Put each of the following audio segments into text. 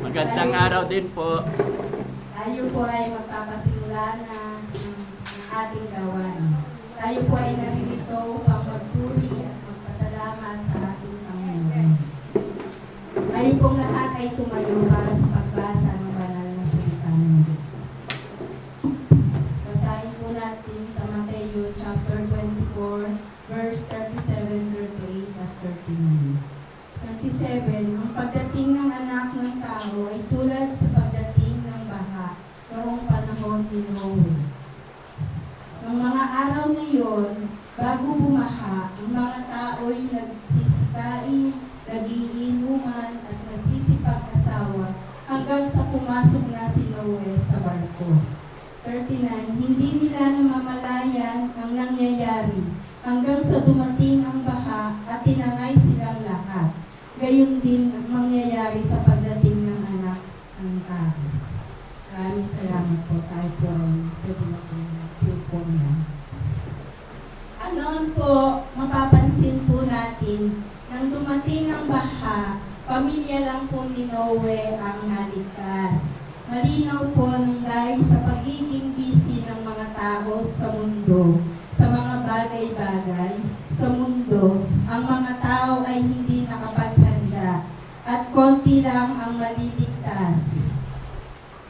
Magandang araw din po. Tayo po ay magpapasimula na ng ating gawain. Tayo po ay naririto upang magpuri at magpasalamat sa ating Panginoon. Tayo pong lahat ay tumayo para sa pagbasa ng banal na salita ng Diyos. Basahin po natin sa Mateo chapter 24, verse 37, 38 at 39. 37, ang pagdating ng anak ng tao ay tulad sa pagdating ng baha noong panahon ni Noe. Noong mga araw na iyon, bago bumaha, ang mga tao'y nagsisikain, nagiinuman at nagsisipag-asawa hanggang sa pumasok na si Noe sa barko. 39, hindi nila namamalayan ang nangyayari hanggang sa dumating ang baha at tinangay silang lahat. Gayon din ang mangyayari sa pagdating ng anak ng tao. Maraming salamat po. Tayo po ay pwede na po cellphone na. Anoon po, mapapansin po natin, nang dumating ang baha, pamilya lang po ni Noe ang naligtas. Malinaw po nang dahil sa pagiging busy ng mga tao sa mundo, sa mga bagay-bagay, sa mundo, ang mga tao ay hindi nakapaghanda at konti lang ang maliligtas.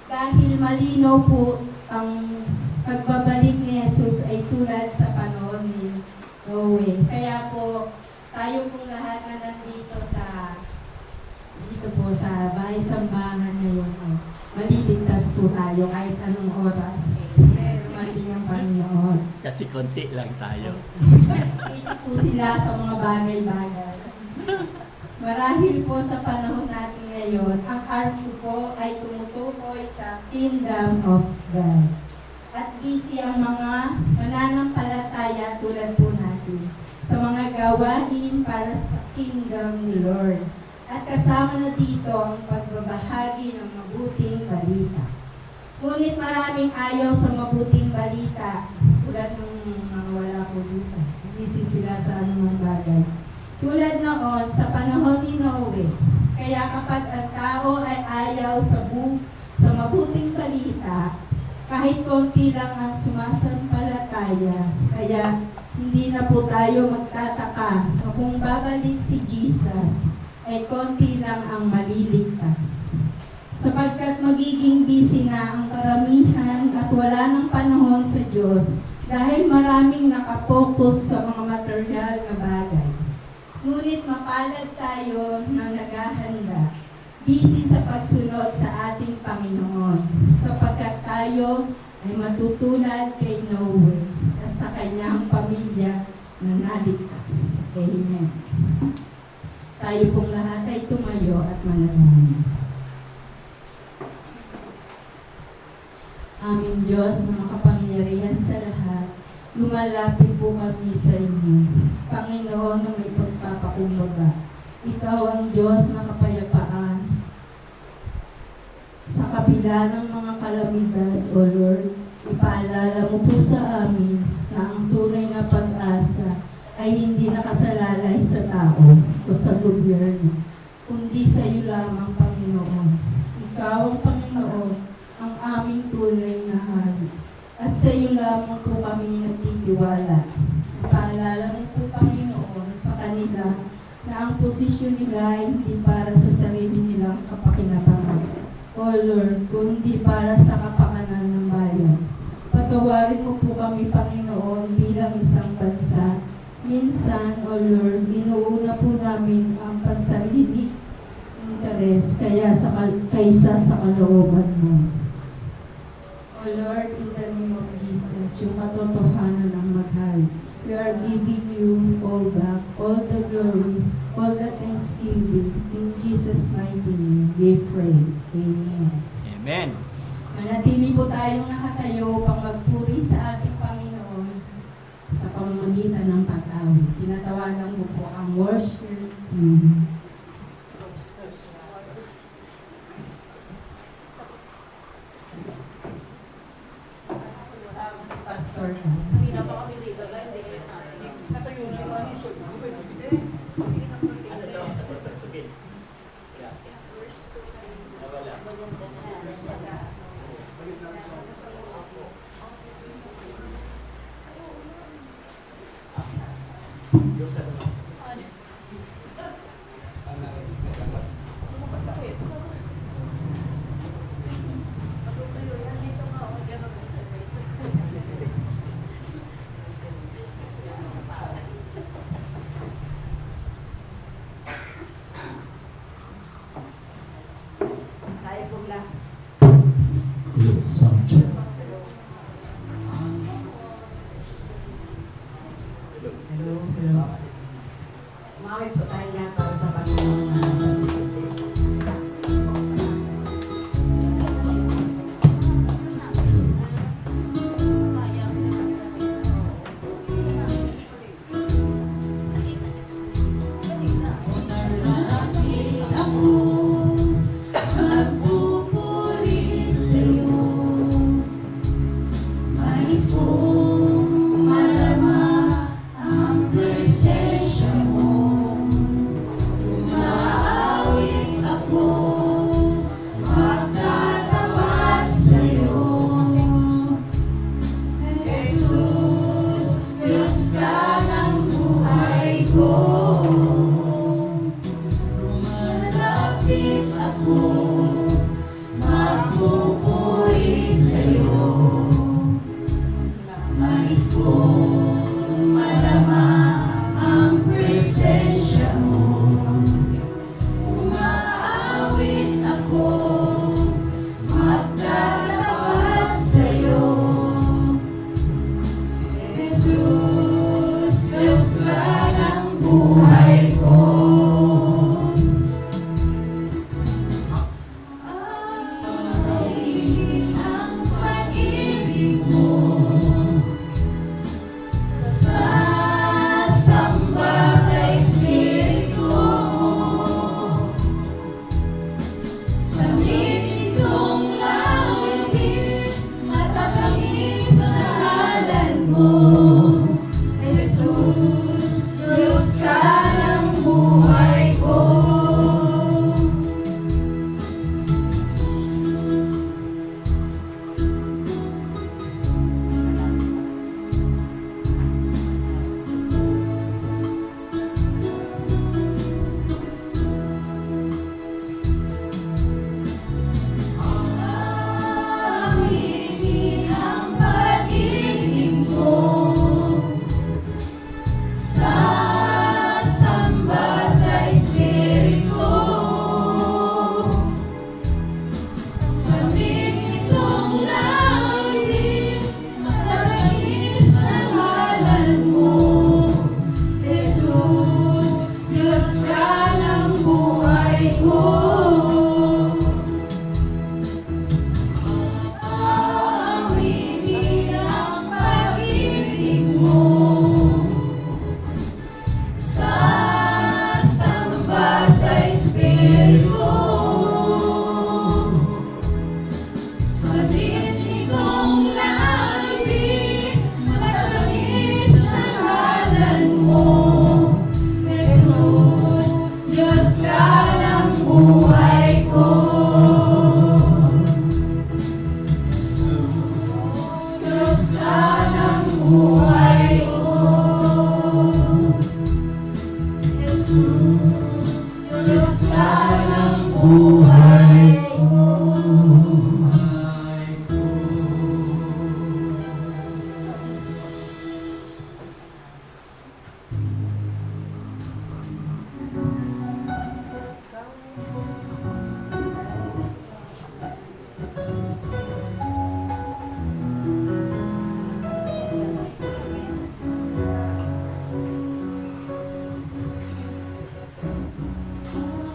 Dahil malinaw po ang pagbabalik ni Jesus ay tulad sa panahon ni Noe. Kaya po, tayo pong lahat na nandito dito po sa bahay-sambahan ngayon, maliligtas po tayo kahit anong oras. Dumating ang Panginoon. Kasi konti lang tayo. Isip po sila sa mga bagay-bagay. Marahil po sa panahon natin ngayon, ang arko po ay tumutukoy sa Kingdom of God. At busy ang mga mananampalataya tulad po natin sa mga gawain para sa Kingdom ni Lord. At kasama na dito ang pagbabahagi ng mabuting balita. Ngunit maraming ayaw sa mabuting balita tulad ng mga wala po dito. Busy sila sa anumang bagay. Tulad noon sa panahon ni Noe. Kaya kapag ang tao ay ayaw sa mabuting balita, kahit konti lang ang sumasampalataya, kaya hindi na po tayo magtataka na kung babalik si Jesus, ay konti lang ang maliligtas. Sapagkat magiging busy na ang karamihan at wala ng panahon sa Diyos dahil maraming nakapokus sa mga material na bagay. Ngunit mapalad tayo na naghahanda, busy sa pagsunod sa ating Panginoon, sapagkat tayo ay matutulad kay Noe at sa kanyang pamilya na naligtas. Amen. Tayo pong lahat ay tumayo at manalangin. Aming Diyos na makapangyarihan sa lahat, lumalapit po kami sa inyo. Panginoon na may pagpapakumbaba, Ikaw ang Diyos na kapayapaan. Sa kabila ng mga kalamidad, O Lord, ipaalala mo po sa amin na ang tunay na pag-asa ay hindi nakasalalay sa tao o sa gobyerno, kundi sa iyo lamang, Panginoon. Ikaw ang Panginoon, ang aming tunay na hari. At sa iyo lamang po kami nagtitiwala. Ipaalala mo po, Panginoon, sa kanila na ang posisyon nila ay hindi para sa sarili nilang kapakinabangan, O Lord, kundi para sa kapakanan ng bayan. Patawarin mo po kami, Panginoon, bilang isang bansa. Minsan, O Lord, inuuna po namin ang pansarili interes kaysa sa kalooban mo. O Lord, in the name of Jesus, yung katotohanan ng mahal, we are giving you all back, all the glory, all the thanksgiving. In Jesus' mighty name, we pray. Amen. Amen. Manatili po tayong nakatayo upang magpuri sa ating Panginoon sa pamamagitan ng pag-awit. Tinatawagan mo po ang worship team. Pastor ka. Hindi na pa kami dito, hindi kayo natin. Natayo na yung mga isod. Hindi na pa Ano daw? Verse 2. Wala. Tayo pong lahat. Good sound check. Hello, hello. Umawit po tayo lahat para sa Panginoon natin.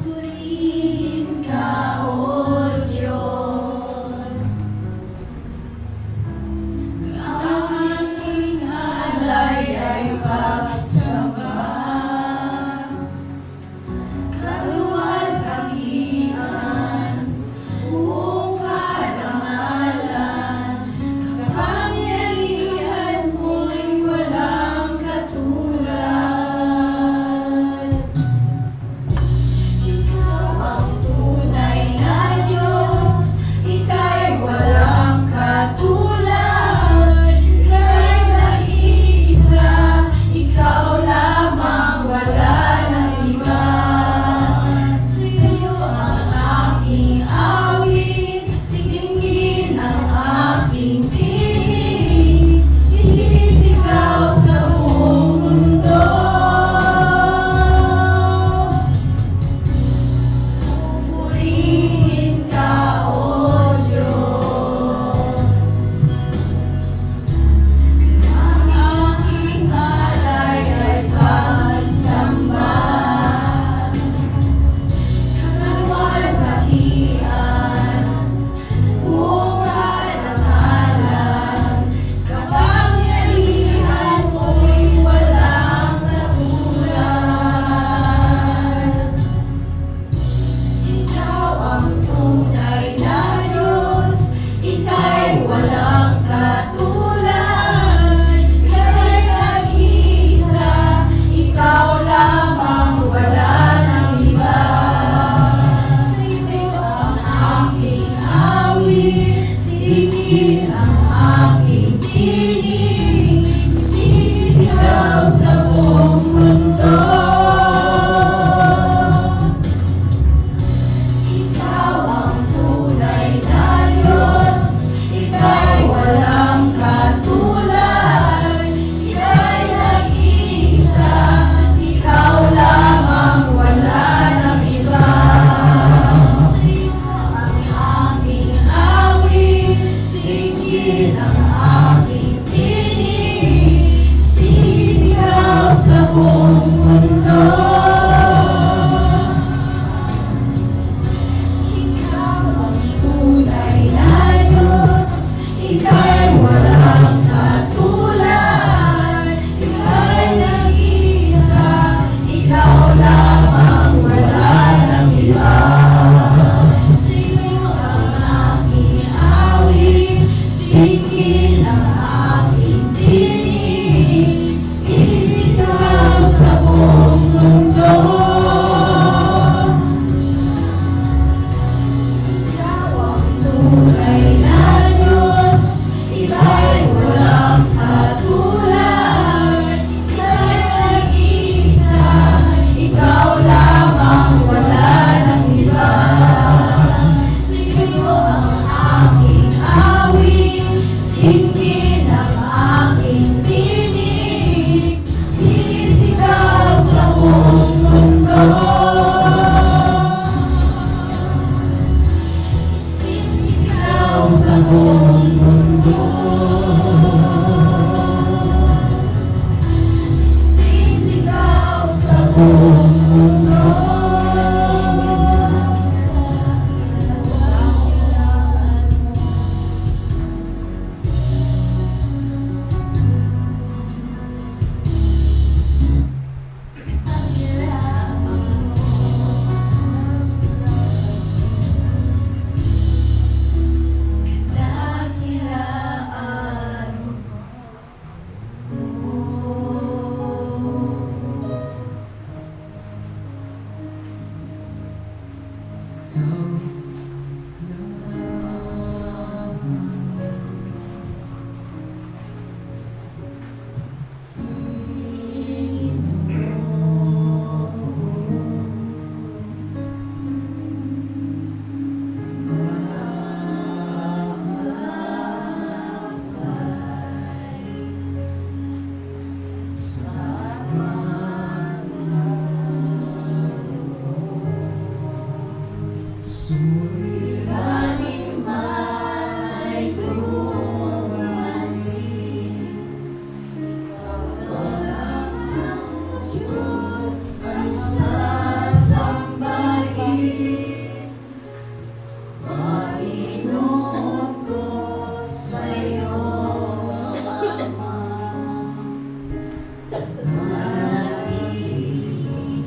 Purihin ka, suliranin man ay dumating. Walang ang Diyos ang sasambahin. Panginoon ko sa'yo, Ama, manatili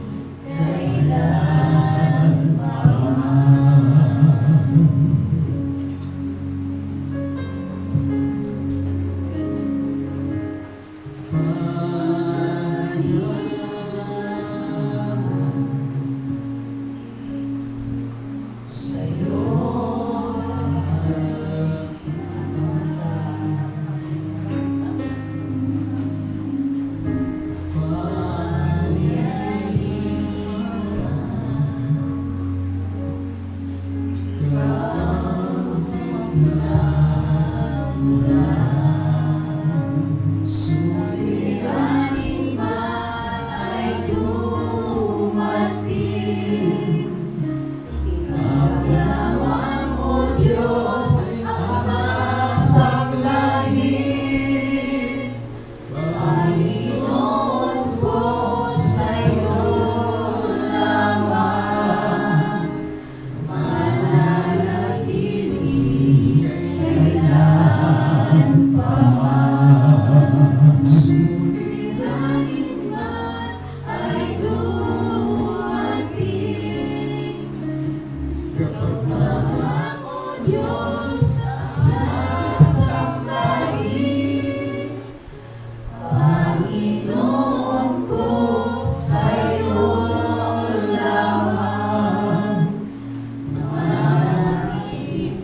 suliranin man ay dumating. Ikaw lamang, O Diyos, ang sasambahin. Panginoon ko sa'yo lamang, mananatili kailan pa man. Suliranin man ay dumating. Ikaw lamang, O Diyos, ang sasambahin. Panginoon ko sa'yo lamang, mananatili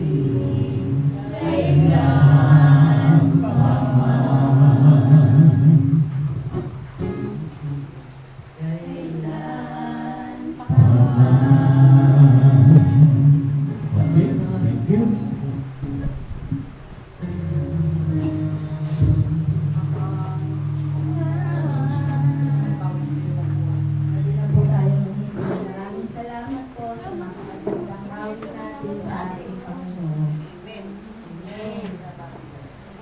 kailan pa man. Kailan pa man. Okay, thank you. Hindi na po tayo mahihingi. Maraming salamat po sa mga kagandang awit natin sa ating Panginoon. Amen. Amen.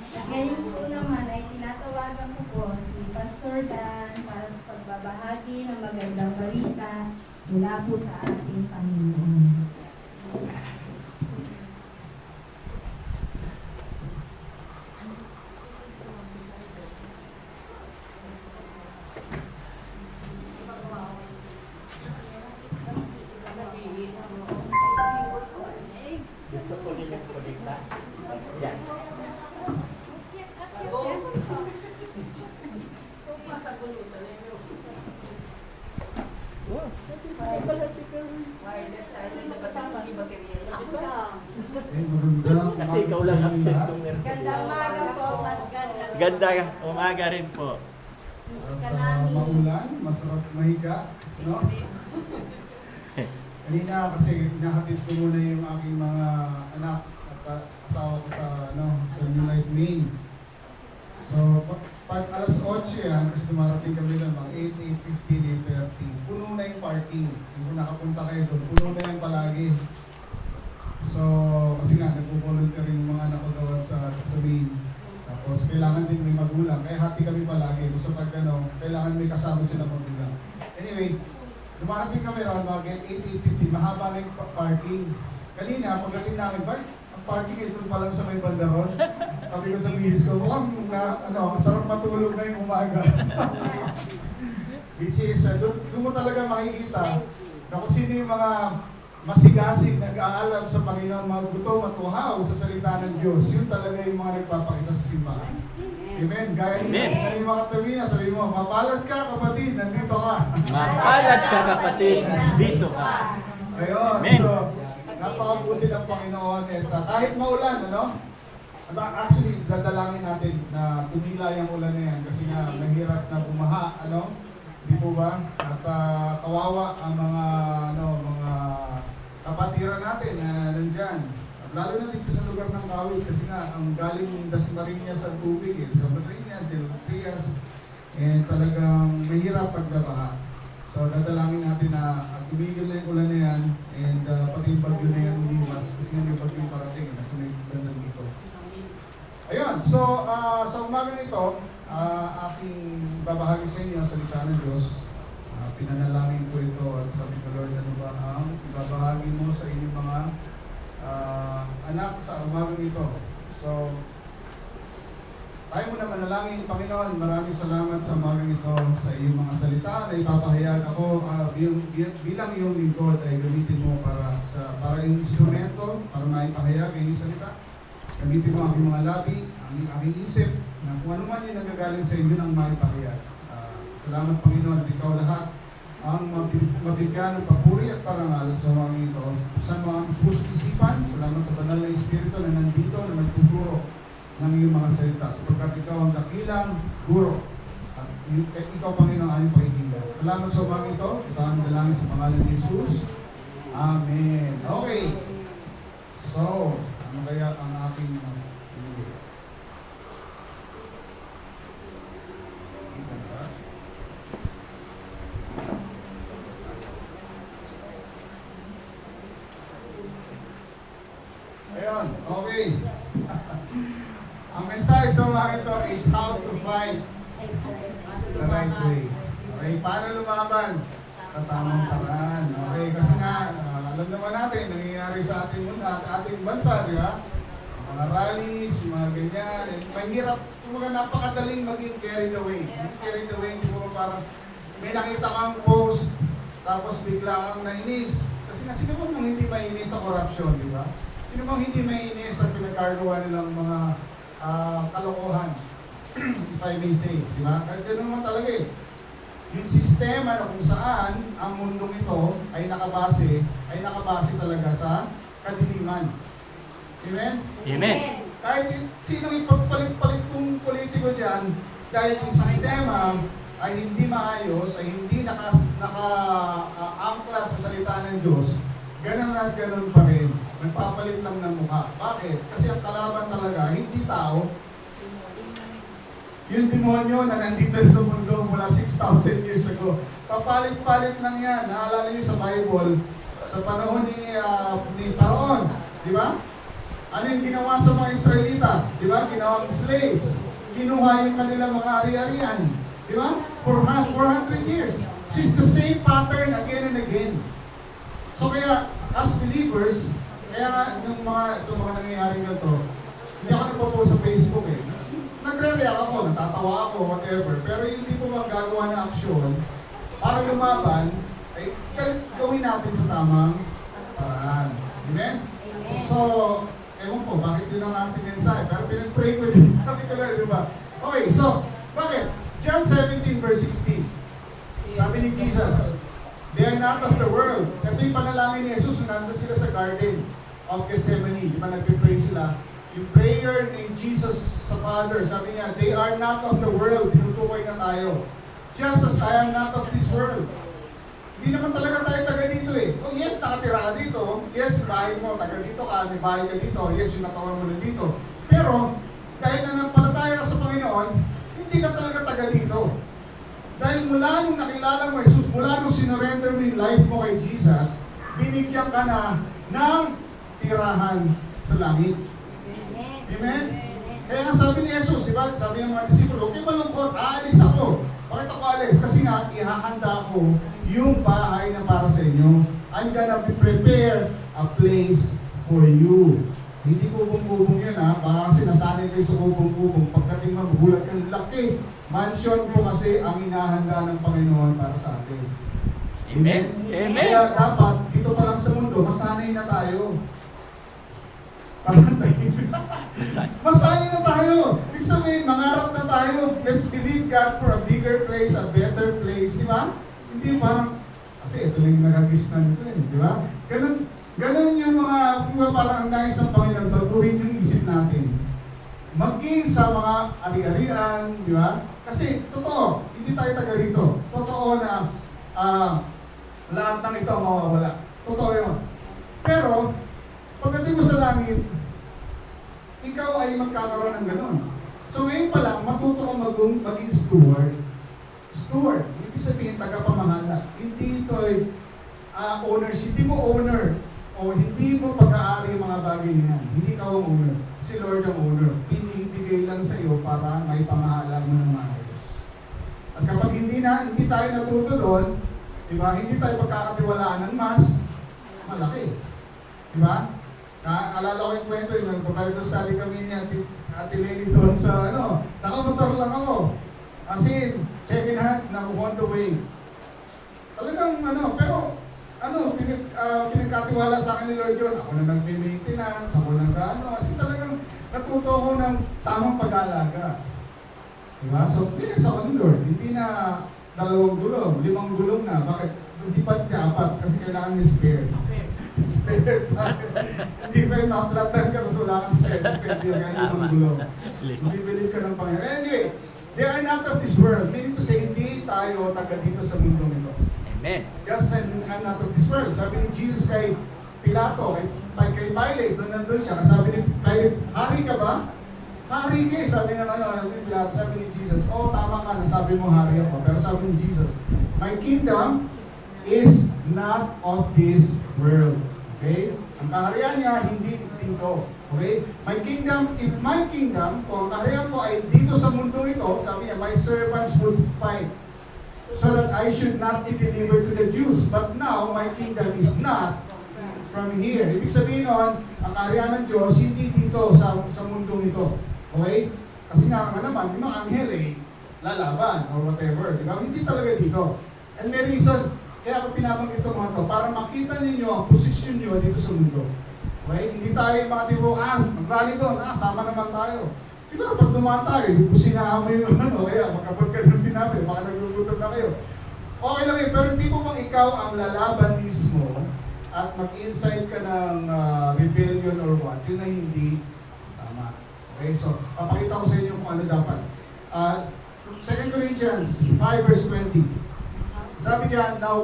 At ngayon po naman ay tinatawagan ko po si Pastor Dan para sa pagbabahagi ng magandang balita mula po sa ating Panginoon. Gusto ko nilang kulikta. Yan. Kasi ikaw lang absent kong meron. Gandang umaga po, Pascal. Ganda umaga rin po. Maulan, masarap mahiga, no? Kanina kasi nahatid ko muna yung aking mga anak at asawa ko sa New Life Main. So, pag alas 8 yan, kasi dumarating kami lang, mga 8, 8:15, 8:30, puno na yung parking. Kung nakapunta kayo doon, puno na yan palagi. So, kasi nga, nagpo-volunteer yung mga anak ko doon sa main. Tapos, kailangan din may magulang. Kaya happy kami palagi. Gusto pag kailangan may kasama sila magulang. Anyway, dumating kami ron, mga 8, 8:50, mahaba na yung parking. Kanina, pagdating namin, ba, ang parking ito pa lang sa may banda ron. Sabi ko sa misis ko, mukhang sarap matulog na yung umaga. Which is, doon mo talaga makikita na kung sino yung mga masigasig, nag-aalam sa Panginoon, mga gutom at uhaw sa salita ng Diyos. Yun talaga yung mga nagpapakita sa simbahan. Amen. Gaya yung mga Tamina, sabi mo, mapalad ka kapatid, nandito ka. Mapalad ka kapatid, dito ka. Ayun, Amen. so, napakabuti ng Panginoon. At kahit maulan, actually, dadalangin natin na tumila yung ulan na yan kasi nga mahirap na bumaha, di po ba? At kawawa ang mga kapatiran natin na nandyan. At lalo na dito sa lugar ng Kawit kasi nga ang galing Dasmariñas sa tubig, sa Madrinas, Del Trias, talagang mahirap pagdabaha. So dadalangin natin na at tumigil na yung ulan na yan, and pati yung bagyo na yan umiwas, kasi nga yung bagyo parating, nasa may ganda dito. Ayun, so sa umagang ito, aking babahagi sa inyo ang salita ng Diyos. Pinanalangin ko ito at sabi ko, Lord, ano ba ang ibabahagi mo sa inyong mga anak sa umagang ito? So, tayo muna manalangin. Panginoon, maraming salamat sa umagang ito sa iyong mga salita na ipapahayag ako bilang iyong lingkod ay gamitin mo para yung instrumento, para maipahayag ang iyong salita. Gamitin mo ang aking mga labi, ang aking isip, na kung ano man yung nagagaling sa inyo ng maipahayag. Salamat Panginoon at ikaw lahat ang mabigyan ng papuri at parangal sa mga ito. Sa mga puso't isipan, salamat sa banal na Espiritu na nandito na nagtuturo ng iyong mga salita. Sapagkat ikaw ang dakilang guro. At ikaw Panginoon ang aming pakikinggan. Salamat sa mga ito. Ito ang dalangin sa pangalan ni Jesus. Amen. Okay. So, ano kaya ang ating pinili? Ayun, okay. Ang mensahe sa mga ito is how to fight the right way. Okay, paano lumaban sa tamang paraan. Okay, kasi nga, alam naman natin, nangyayari sa ating bansa, di ba? Mga rallies, mga ganyan. Mahirap, kumbaga napakadaling maging carried away. Carried away, hindi mo parang may nakita kang post, tapos bigla kang nainis. Kasi nga, sino bang hindi mainis sa korupsyon, di ba? Sino bang hindi mainis sa pinagkagawa nilang mga kalokohan, if I may say, di ba? Kahit gano'n naman talaga eh. Yung sistema na kung saan ang mundong ito ay nakabase talaga sa kadiliman. Amen? Amen. Kahit sinong ipagpalit-palit kong politiko dyan, dahil yung sistema ay hindi maayos, ay hindi naka-angkla sa salita ng Diyos, ganun at ganun pa rin. Nagpapalit lang ng mukha. Bakit? Kasi ang kalaban talaga, hindi tao. Yung demonyo na nandito sa mundo mula 6,000 years ago. Papalit-palit lang yan. Naalala niyo sa Bible, sa panahon ni Pharaoh. Di ba? Ano yung ginawa sa mga Israelita? Di ba? Ginawang slaves. Kinuha yung kanilang mga ari-arian. Di ba? For 400 years. So it's the same pattern again and again. So kaya, as believers, kaya nga, itong mga nangyayaring ganito, hindi ako nagpo-post sa Facebook eh. Nagre-react ako, natatawa ako, whatever. Pero yung hindi ko magagawa na aksyon para lumaban, ay gawin natin sa tamang paraan. Amen? So, ewan po, bakit yun ang ating mensahe? Pero pinag-pray ko din. Sabi ko lang, di ba? Okay, so, bakit? John 17 verse 16. Sabi ni Jesus, they are not of the world. Ito yung panalangin ni Jesus, nandun sila sa garden of Gethsemane. Di ba nagpipray sila? Yung prayer ni Jesus sa Father, sabi niya, they are not of the world. Tinutukoy na tayo. Just as I am not of this world. Hindi naman talaga tayo taga dito eh. Oh yes, nakatira ka dito. Yes, bahay mo, taga dito ka, may bahay ka dito. Yes, yung natawan mo na dito. Pero, dahil nanampalataya ka sa Panginoon, hindi ka talaga taga dito. Dahil mula nung nakilala mo Jesus, mula nung sinurrender mo yung life mo kay Jesus, binigyan ka na ng tirahan sa langit. Amen? Kaya nga sabi ni Jesus, diba? Sabi ng mga disipulo, okay malungkot, aalis ako. Bakit ako alis? Kasi nga, ihahanda ko yung bahay na para sa inyo. I'm gonna prepare a place for you. Hindi kubong-kubong yun ha. Baka kasi nasanay kayo sa kubong-kubong. Pagdating magugulat ka, laki. Mansion po kasi ang inahanda ng Panginoon para sa atin. Amen. Amen. Kaya dapat, dito pa lang sa mundo, masanay na tayo. Masanay na tayo. Ibig sabihin, mangarap na tayo. Let's believe God for a bigger place, a better place. Di ba? Hindi parang, kasi ito lang yung nagagis na nito eh. Di ba? Ganun yung mga, parang ang nais ng Panginoon, baguhin yung isip natin. Maging sa mga ari-arian, di ba? Kasi, totoo, hindi tayo taga rito. Totoo na lahat ng ito ang mawawala. Totoo yun. Pero, pagdating mo sa langit, ikaw ay magkakaroon ng gano'n. So ngayon pa lang, matuto kang maging steward. Steward, ibig sabihin, tagapamahala. Hindi ito ay owners, hindi mo owner o hindi mo pag-aari yung mga bagay niyan. Hindi ka ang owner. Si Lord ang owner. Pinibigay lang sa iyo para may pamahalang mo ng maayos. At kapag hindi tayo natuto doon, di ba, hindi tayo pagkakatiwalaan ng mas, malaki. Di ba? Alala ko yung kwento, yung Bible study kami ni Ate Lily doon sa, nakamotor lang ako. As in, second hand, on the way. Talagang, pero, pinagkatiwala sa akin ni Lord yun. Ako na nag-maintenance, ako na kasi talagang natuto ako ng tamang pag-aalaga. Diba? So, bilis ako ni Lord. Hindi na 2 gulong, 5 gulong na. Bakit? Hindi pa 4 kasi kailangan may spare. Spare sa akin. Hindi pa yung maplatan ka kasi wala kang spare. Pwede yan 5 gulong. Bibili ka ng Panginoon. Anyway, they are not of this world. Meaning to say, hindi tayo taga dito sa mundong ito. Amen. Yes, and I'm not of this world. Sabi ni Jesus kay Pilato, kay Pilate, nandun siya. Sabi ni Pilate, hari ka ba? Hari ka. Sabi ni Pilato, sabi ni Jesus, tama ka, nasabi mo hari ako. Pero sabi ni Jesus, my kingdom is not of this world. Okay? Ang kaharian niya, hindi dito. Okay? If my kingdom, kung ang kaharian ko ay dito sa mundo ito, sabi niya, my servants would fight so that I should not be delivered to the Jews. But now, my kingdom is not from here. Ibig sabihin nun, ang kaharian ng Diyos, hindi dito sa mundo ito. Okay? Kasi nga naman, yung mga anghel lalaban or whatever. Diba? Hindi talaga dito. And may reason, kaya ako pinabanggit ito mga to, para makita ninyo ang posisyon nyo dito sa mundo. Okay? Hindi tayo mga tipo, mag-rally doon, sama naman tayo. Siguro pag dumaan tayo, businaan mo yung kaya magkapag ka ng pinapin, baka nagluluto na kayo. Okay lang yun, pero hindi mo bang ikaw ang lalaban mismo at mag-incite ka ng rebellion or what, yun ay hindi tama. Okay, so papakita ko sa inyo kung ano dapat. 2 Corinthians 5 verse 20. Sabi niya, now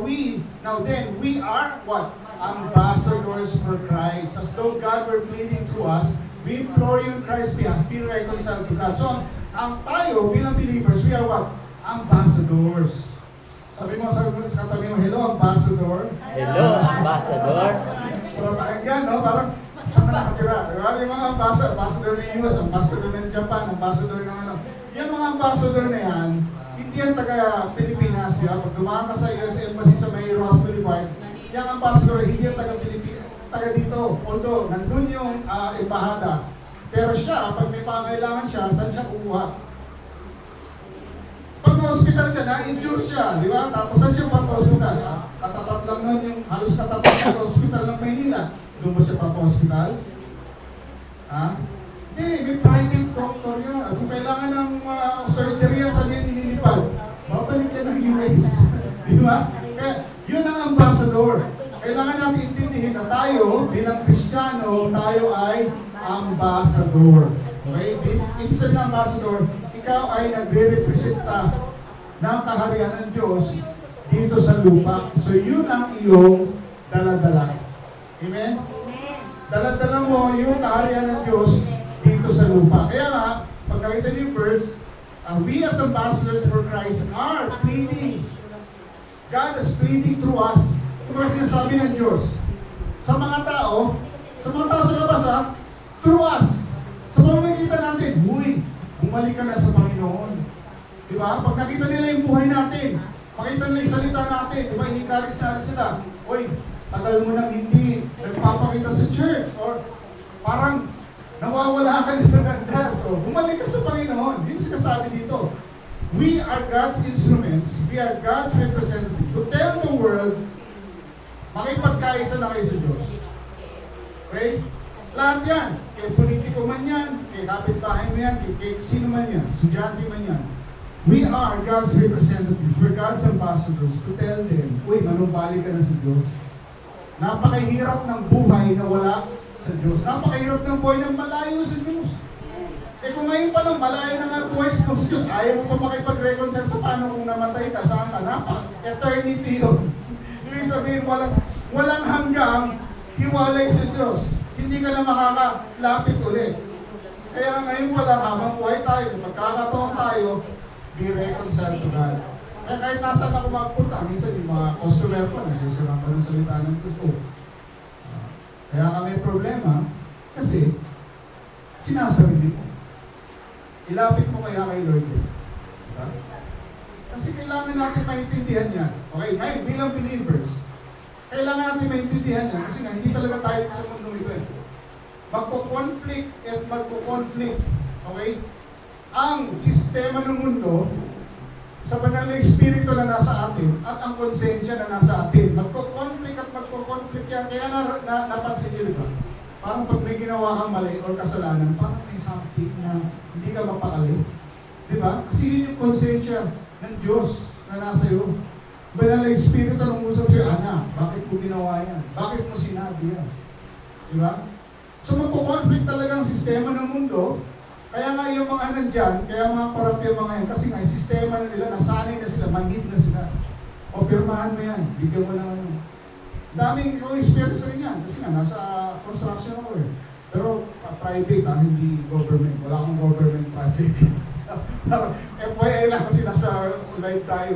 then, we are what? Ambassadors for Christ. As though God were pleading through us, we implore you in Christ's behalf, be reconciled to God. So, ang tayo bilang believers, we are what? Ambassadors. Sabi mo sa katabi mo, hello, ambassador. Hello, ambassador. So, pakinggan, no? Parang, saan ka nakatira? Diba? Yung mga ambassador ng US, ambassador ng Japan, ambassador ng Yung mga ambassador na yan, hindi yan taga Pilipinas. Diba? Pag dumaan ka sa US Embassy sa may Ross Boulevard, yung ambassador, hindi yan taga Pilipinas. Taga dito, although nandun yung embahada. Pero siya, pag may pangailangan siya, saan siya kukuha? Pag na-hospital siya, na-injure siya, di ba? Tapos saan siya pa-hospital? Katapat lang nun yung halos katapat ng hospital ng Maynila. Doon ba siya pa-hospital? Hindi, may private doctor niya. At kung kailangan ng surgery, saan niya nililipad? Babalik yan ng US. Di ba? Kaya, yun ang ambassador. Kailangan natin intindihin na tayo, bilang Kristiyano, tayo ay ambassador. Okay? Ibig sabihin ng ambassador, ikaw ay nagre-representa ng kaharian ng Diyos dito sa lupa. So yun ang iyong daladala. Amen? Daladala mo yung kaharian ng Diyos dito sa lupa. Kaya nga, pagkakita niyo yung verse, we as ambassadors for Christ are pleading. God is pleading through us. Ito ba sinasabi ng Diyos? Sa mga tao sa labas through us. Sa pamamagitan natin, bumalik ka na sa Panginoon. Diba? Pag nakita nila yung buhay natin, makita nila yung salita natin, diba? In-encourage natin sila, tagal mo nang hindi nagpapakita sa church, or parang nawawala ka na sa ganda. So, bumalik ka sa Panginoon. Yun sinasabi dito. We are God's instruments, we are God's representative to tell the world makipagkaisa na kayo sa Diyos. Okay? Lahat yan. Kay politiko man yan, kay kapitbahay mo yan, kay sino man yan, estudyante man yan. We are God's representatives. We're God's ambassadors to tell them, manumbalik ka na sa Diyos. Napakahirap ng buhay na wala sa Diyos. Napakahirap ng buhay ng malayo sa Diyos. Kung ngayon pa lang, malayo na nga buhay sa Diyos, ayaw mo pa makipag-reconcile, paano kung namatay ka, saan ka? Eternity yun. Ibig sabihin, walang hanggang hiwalay sa Diyos. Hindi ka na makakalapit ulit. Kaya ngayon wala, habang buhay tayo, magkakataon tayo, be reconciled to God. Kaya kahit nasaan ako magpunta, minsan yung mga customer ko, nagsusurang pa ng salita ng totoo. Kaya kami problema, kasi sinasarili mo. Ilapit mo kaya kay Lord yun. Diba? Kasi kailangan natin maintindihan yan. Okay, ngayon bilang believers, kailangan natin maintindihan yan kasi nga hindi talaga tayo sa mundo ito. Magko-conflict at magko-conflict. Okay? Ang sistema ng mundo sa banal na espiritu na nasa atin at ang konsensya na nasa atin. Magko-conflict at magko-conflict yan. Kaya napansin niyo, diba? Parang pag may ginawa kang mali o kasalanan, parang may something na hindi ka mapakali. Diba? Kasi yun yung konsensya ng Diyos na nasa iyo. Banal na espiritu nung usap siya, anak, bakit mo ginawa yan? Bakit mo sinabi yan? Diba? So magko-conflict talaga ang sistema ng mundo. Kaya nga yung mga nandyan, kaya mga korap yung mga yan, kasi nga yung sistema na nila, nasanay na sila, manhid na sila. O pirmahan mo yan, bigyan mo ng ano. Daming experience rin yan, kasi nga nasa construction ako eh. Pero private, hindi government. Wala akong government project. FYI lang kasi nasa live tayo.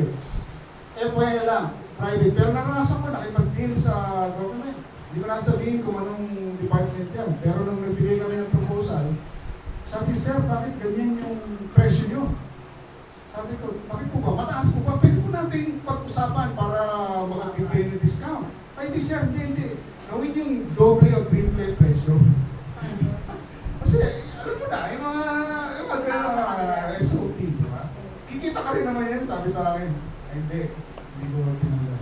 FYI lang, private. Pero naranasan ko nakipag-deal sa government. Hindi ko nasabihin kung anong department yan. Pero nung nagbigay kami ng proposal, sabi, sir, bakit ganyan yung presyo nyo? Sabi ko, bakit po ba? Mataas po ba? Pwede po natin pag-usapan para makabigay ng discount. Ay, di sir, hindi. Gawin yung doble o triple presyo. Kasi, alam mo na, yung mga SOP, di ba? Kikita ka rin naman yan, sabi sa akin. Ay, hindi ko tinanggap.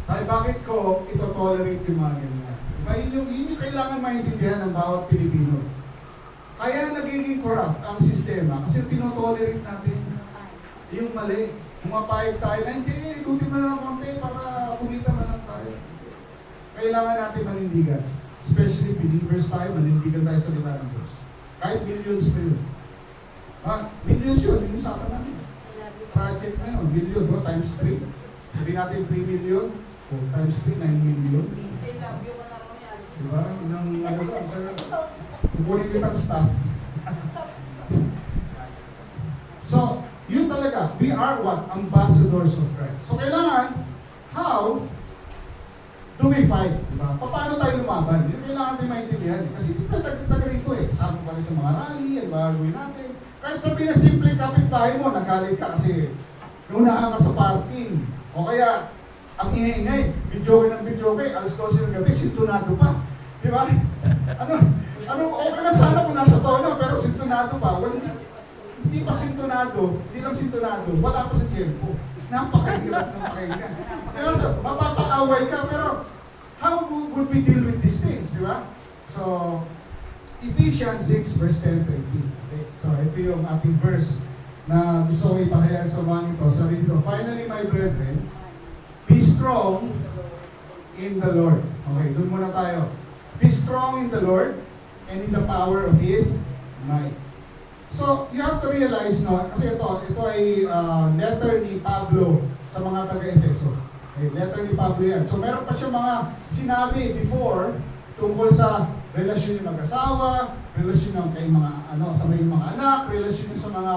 Ay, bakit ko ito-tolerate yung mga ganyan? Diba, yun yung kailangan maintindihan ng bawat Pilipino. Kaya nagiging corrupt ang sistema kasi tinotolerate natin yung mali. Umapayag tayo na, hindi, ikutin mo na ng konti para kumita man lang tayo. Kailangan natin manindigan. Especially believers tayo, manindigan tayo sa salita ng Diyos. Kahit millions pa yun. Millions yun, yung usapan namin. Project na yun, million, times 3. Sabi natin 3 million, times 3, 9 million. Diba? Nang ano ba, kukunin kita ang staff. So, yun talaga, we are what? Ambassadors of Christ. So, kailangan, how do we fight? Diba? Paano tayo lumaban? Yun kailangan natin maintindihan. Kasi kita taga rito eh. Sabi pa rin sa mga rally, ang gagawin natin. Kahit sabihin na simple kapit-bahay mo, nagalit ka kasi nunahan ka sa parking. O kaya, ang ingay-ingay, video-kay, alas 12 ng gabi, sintunado pa. Diba? Okay na sana kung nasa tono, pero sintunado pa. Well, hindi pa sintunado, hindi lang sintunado, wala pa sa tempo. Napakahirap ng pakinggan. Kaya so, mapapakaway ka, pero how would we deal with these things, di ba? So, Ephesians 6 verse 10 to 18. Okay? So, ito yung ating verse na gusto ko ipahayag sa mga ito. Sabi dito, finally, my brethren, be strong in the Lord. Okay, doon muna tayo. Be strong in the Lord and in the power of His might. So, you have to realize, no, kasi ito ay letter ni Pablo sa mga taga-Efeso. Okay, letter ni Pablo yan. So, meron pa siya mga sinabi before tungkol sa relasyon ng mag-asawa, relasyon ng kay mga, sa may mga anak, relasyon sa mga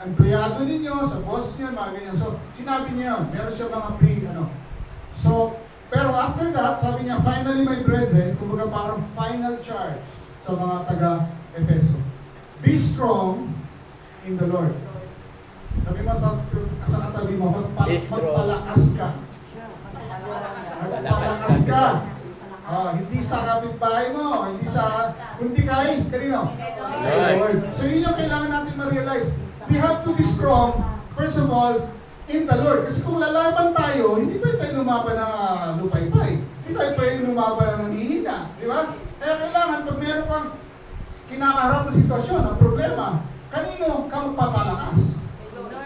empleyado ninyo, sa boss niyo, mga ganyan. So, sinabi niya, meron siya mga So, pero after that, sabi niya, finally my brethren, kumbaga parang final charge sa mga taga-Efeso. Be strong in the Lord. Sabi mo sa katabi mo, magpalakas ka. Magpalakas ka. Hindi sa kapitbahay mo, kundi kay, kanino? Lord. So yun yung kailangan natin ma-realize. We have to be strong, first of all, in the Lord. Kasi kung lalaban tayo, hindi pwede tayo lumaban na lupay-pay. Hindi tayo pwede lumaban na nanghihina. Di ba? Kaya kailangan, pag meron kang kinakaharap na sitwasyon, ang problema, kanino ka magpapalakas?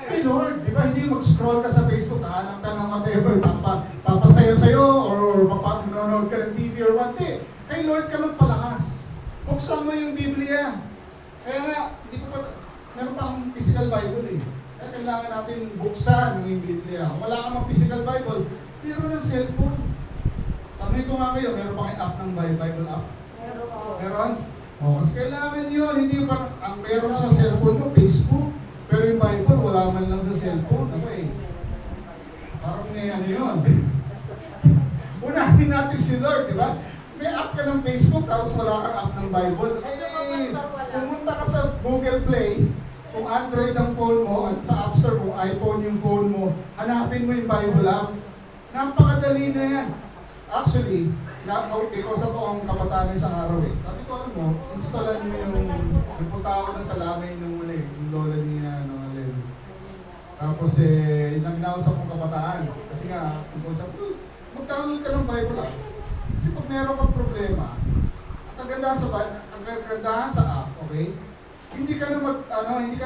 Kay Lord. Di ba? Hindi mag-scroll ka sa Facebook, hanap ka ng whatever, papasaya sa'yo, or mapapanood ka ng TV or what. Kay Lord ka magpalakas. Buksan mo yung Biblia. Kaya nga, meron pa akong physical Bible eh. Kaya kailangan natin buksan yung Biblia. Kung wala kang physical Bible, meron ng cellphone. Tanongin ko nga kayo, meron pa kayo app ng Bible app? Meron? Kasi kailangan yun, hindi pa, ang meron sa cellphone mo, Facebook. Pero yung Bible, wala man lang sa cellphone. Ako eh, ano yun. Unahin natin si Lord, di ba? May app ka ng Facebook, tapos wala kang app ng Bible. Pumunta ka sa Google Play, kung Android ang phone mo, at sa App Store kung iPhone yung phone mo, hanapin mo yung Bible app. Napakadali na yan. Actually, because of ang kabataan isang araw eh. Sabi ko, alam mo, installan mo yung, nagpunta ako na sa lamay ng yung lola niya, tapos nag-announce akong kabataan. Kasi nga, mag-download ka ng Bible app. Kasi pag meron kang problema, ang kagandahan sa app, okay? Hindi ka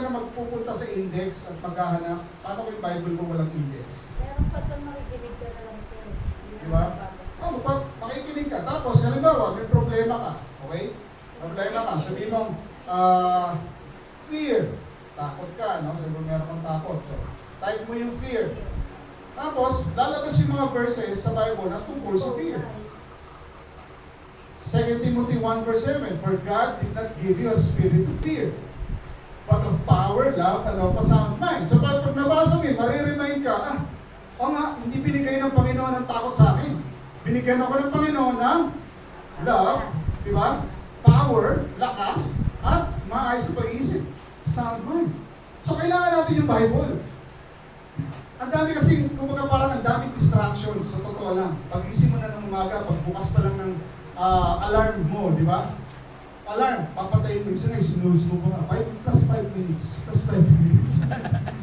na magpupunta sa index at maghahanap. Paano ko yung Bible kung walang index? Pero basta makikinig ka na lang po. Diba? Makikinig ka. Tapos, halimbawa, may problema ka. Okay? Problema ka. Sabihin mong, fear. Takot ka, no? Sabi meron kang takot. So, type mo yung fear. Tapos, lalabas yung mga verses sa Bible na tungkol sa fear. 2 Timothy 1 verse 7, For God did not give you a spirit of fear, but of power, love, and of a sound mind. So pag nabasa mo, mariremind ka, hindi binigay ng Panginoon ng takot sa akin. Binigyan ako ng Panginoon ng love, di ba? Power, lakas, at maayos sa pag-iisip. Sound mind. So kailangan natin yung Bible. Ang dami kasi, kumbaga parang ang daming distractions, sa totoo lang. Pag-isip mo na ng umaga, pagbukas pa lang ng alarm mo, di ba? Alarm, papatayin mo. Isa na, snooze mo pa. 5 plus 5 minutes. Plus 5 minutes.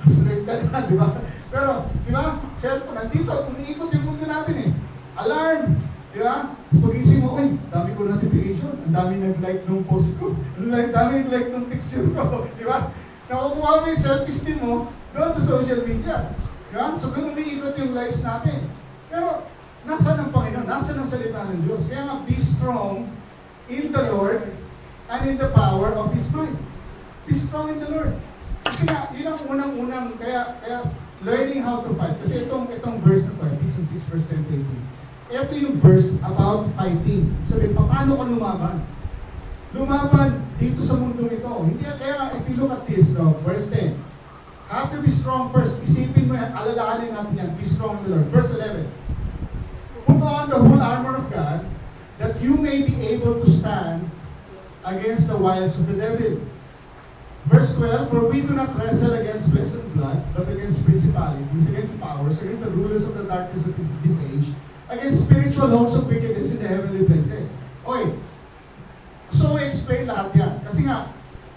Straight ka na, di ba? Pero, di ba? Cellphone, nandito, umiikot yung mundo natin eh. Alarm! Di ba? Tapos pag-isip mo, dami ko notification. Ang dami nag-like ng post ko. Ang dami nag-like ng picture ko. Di ba? Nakukuha mo yung self-esteem mo doon sa social media. Di ba? So, doon umiikot yung lives natin. Pero, nasaan ang Panginoon? Nasaan ang salita ng Diyos? Kaya nga, be strong in the Lord and in the power of His might. Be strong in the Lord. Kasi nga, yun ang unang-unang, kaya learning how to fight. Kasi itong verse na to, Ephesians 6 verse 10 to 18. Ito yung verse about fighting. Sabi, paano ka lumaban? Lumaban dito sa mundo nito. Hindi, kaya if you look at this, verse 10, have to be strong first. Isipin mo yan, alalahanin natin yan. Be strong in the Lord. Verse 11, put on the whole armor of God, that you may be able to stand against the wiles of the devil. Verse 12, for we do not wrestle against flesh and blood, but against principalities, against powers, against the rulers of the darkness of this age, against spiritual hosts of wickedness in the heavenly places. Okay. So, explain lahat yan. Kasi nga,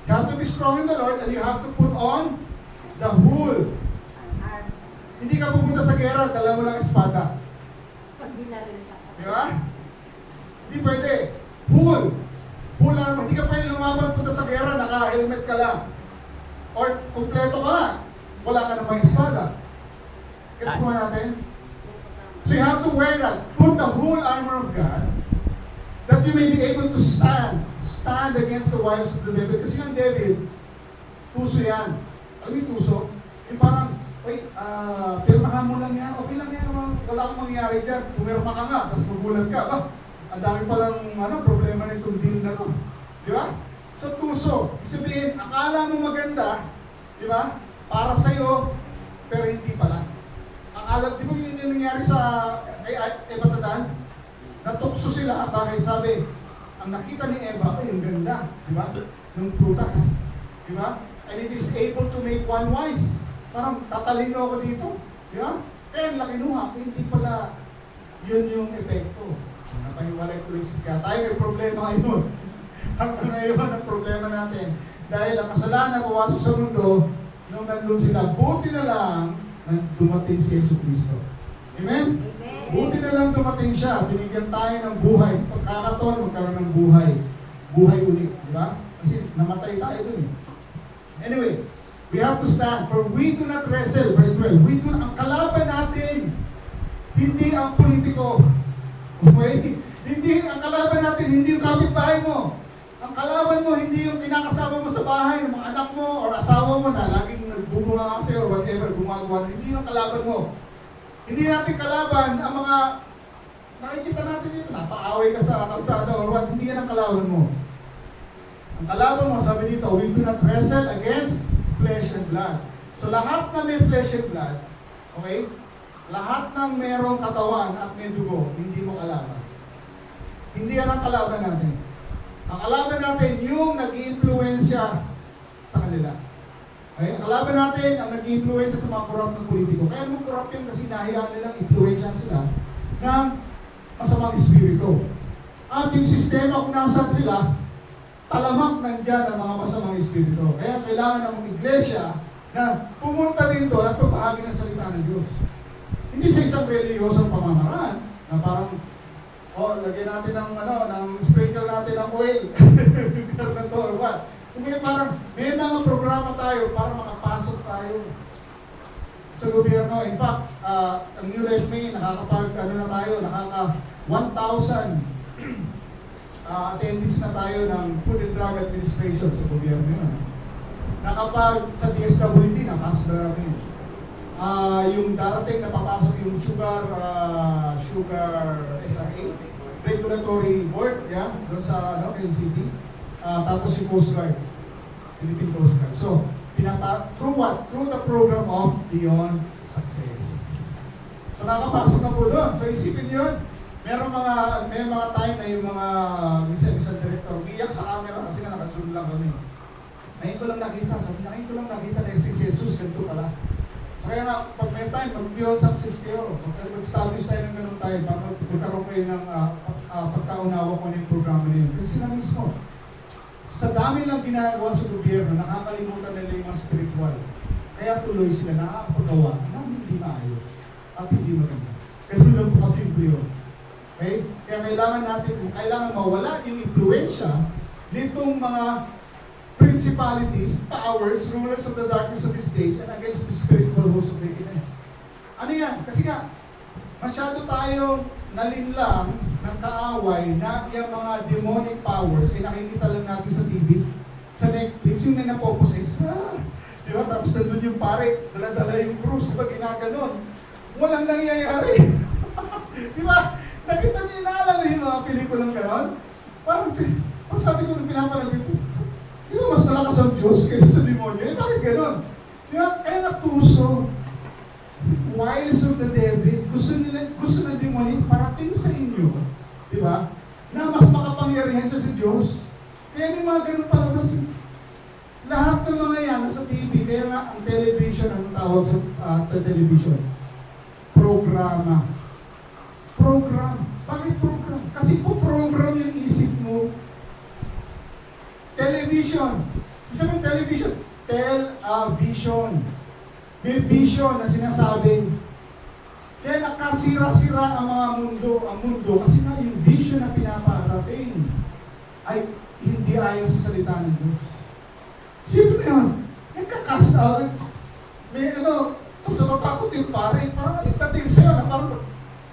you have to be strong in the Lord and you have to put on the whole. Hindi ka pupunta sa gera, dala mo lang espada. Di ba? Hindi pwede. Full armor. Hindi ka pwede lumaban punta sa gera, naka-helmet ka lang. Or kumpleto ka, wala ka namang espada. Gets mo natin? So you have to wear that. Put the whole armor of God that you may be able to stand against the wiles of the devil. Kasi ang devil, tuso yan. Alam mo yung tuso? Yung parang, pirmahan mo lang yan, okay lang yan, wala akong mangyayari dyan. Pumirma ka nga, tapos magulat ka. Ang dami palang problema nitong deal na to. Di ba? So tuso, sabihin, akala mo maganda, di ba? Para sa'yo, pero hindi pala. Akala, di ba yun yung nangyari sa Eva Tadan? Natukso sila, bakit sabi, ang nakita ni Eva, ang ganda, di ba? Ng prutas. Di ba? And it is able to make one wise. Parang tatalino ako dito. Di ba? Kaya lakinuha, hindi pala yun yung epekto. Napahiwalay tuloy siya. Tayo may problema ngayon. Hanggang ngayon ang problema natin. Dahil ang kasalanan pumasok sa mundo, nung nandun sila, buti na lang nang dumating si Yesu Cristo. Amen? Buti na lang dumating siya. Binigyan tayo ng buhay. Pagkakataon, magkaroon ng buhay. Buhay ulit. Di ba? Kasi namatay tayo dun eh. Anyway, we have to stand. For we do not wrestle. Verse 12. Ang kalaban natin, hindi ang politiko. Okay? Hindi, ang kalaban natin, hindi yung kapitbahay mo. Ang kalaban mo, hindi yung kinakasama mo sa bahay, yung mga anak mo, or asawa mo na laging nagbubunga kasi or whatever, gumagawa. Hindi yung kalaban mo. Hindi natin kalaban ang mga, nakikita natin dito, napaaway ka sa kalsada or what, hindi yan ang kalaban mo. Ang kalaban mo, sabi dito, we do not wrestle against flesh and blood. So lahat na may flesh and blood, okay? Lahat ng merong katawan at may dugo, hindi mo kalaban. Hindi yan ang kalaban natin. Ang kalaban natin, yung nag-iimpluwensya sa kanila. Okay? Ang kalaban natin, ang nag-iimpluwensya sa mga korap ng politiko. Kaya mga korap yan kasi nahiyaan nilang impluwensyahan sila ng masamang espiritu. At yung sistema kung nasaan sila, talamak nandyan ang mga masamang espiritu. Kaya kailangan ng iglesia na pumunta dito at pabahagi ng salita ng Diyos. Hindi sa isang reliyosong pamamaraan na parang, lagyan natin ng sprinkle natin ng oil. Ganun to, or what? Kung parang, may mga programa tayo para makapasok tayo sa gobyerno. In fact, ang New Life May, nakaka 1,000 attendees na tayo ng Food and Drug Administration sa gobyerno yun. Nakapag sa DSWD, napasok na namin. Yung darating na papasok yung sugar SRA, regulatory board, doon sa LCD, tapos yung Coast Guard, Philippine Coast Guard. So, through what? Through the program of Beyond Success. So, nakapasok na po doon. So, isipin yun, may mga time na yung mga minsan director, umiyak sa camera kasi nga nakasunod lang kami. Ngayon ko lang nakita na si Jesus, ganito pala. So kaya nga, pag may time, mag-beyond success kayo, mag-establish tayo ng ganun tayo, para magkaroon kayo ng pagkaunawa ko ng programa niyo. Kasi sila mismo, sa dami lang ginagawa sa gobyerno, nakakalimutan nila yung mga spiritual. Kaya tuloy sila nakakapagawa na hindi maayos at hindi maganda. Ganun lang po kasimple yun. Okay? Kaya kailangan mawala yung influensya nitong mga principalities, powers, rulers of the darkness of this days, and against the spiritual host of wickedness. Ano yan? Kasi nga, masyado tayo nalinlang ng kaaway na yung mga demonic powers, nakikita lang natin sa TV, sa Netflix, yung may napoposes. Di ba? Tapos nandun yung pare, dala-dala yung krus, diba ginaganon? Walang nangyayari. Di ba? Nakita niyo naalala yung mga pelikulang ganon? Parang sabi ko nung pinapalagay ito, di ba mas malakas ang Diyos kaysa sa demonyo? Bakit ganon? Di ba? Kaya natuso. Wiles of the devil, gusto ng demonyo parating sa inyo. Di ba? Na mas makapangyarihan siya sa Diyos. Kaya may mga ganon palabas. Lahat ng mga yan nasa TV, kaya nga ang television, ang tawag sa television? Programa. Bakit program? Kasi po program yung isip mo. Television. Isa mo television? Tell-a-vision. May vision na sinasabi. Kaya nakasira-sira ang mga mundo kasi nga yung vision na pinaparating ay hindi ayon sa salita ng Diyos. Sino na yun? Nagkakasal. May gusto natakot yung pare, parang nagtating sa'yo na parang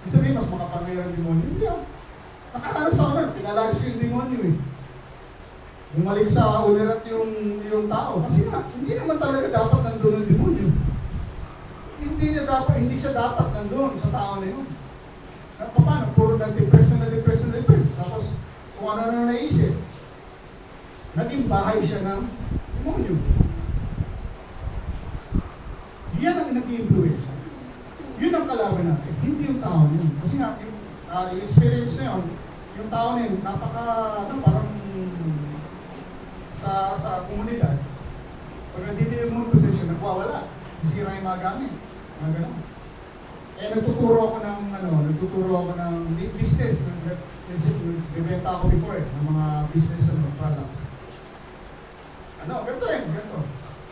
sabihin, mas makapangyayang demonyo. Hindi ah. Nakalalas sa akin, pinalayas ko yung demonyo eh. Bumalik sa ulirat yung tao. Kasi nga, hindi naman talaga dapat nandun ang demonyo. Hindi siya dapat nandun sa tao na yun. Paano? Puro na-depress. Tapos, kung ano na naisip, naging bahay siya ng demonyo. Yan ang nag-influence. Yun ang kalaban natin, hindi yung tao yun. Kasi nga, yung experience na yun, yung tao na yun, parang sa komunidad, pag hindi yung moon position, nagwawala. Sisira yung mga gamit. Mga ganun. Kaya nagtuturo ako ng business. Nagbibenta ako before ng mga business products. Ganito rin, ganito.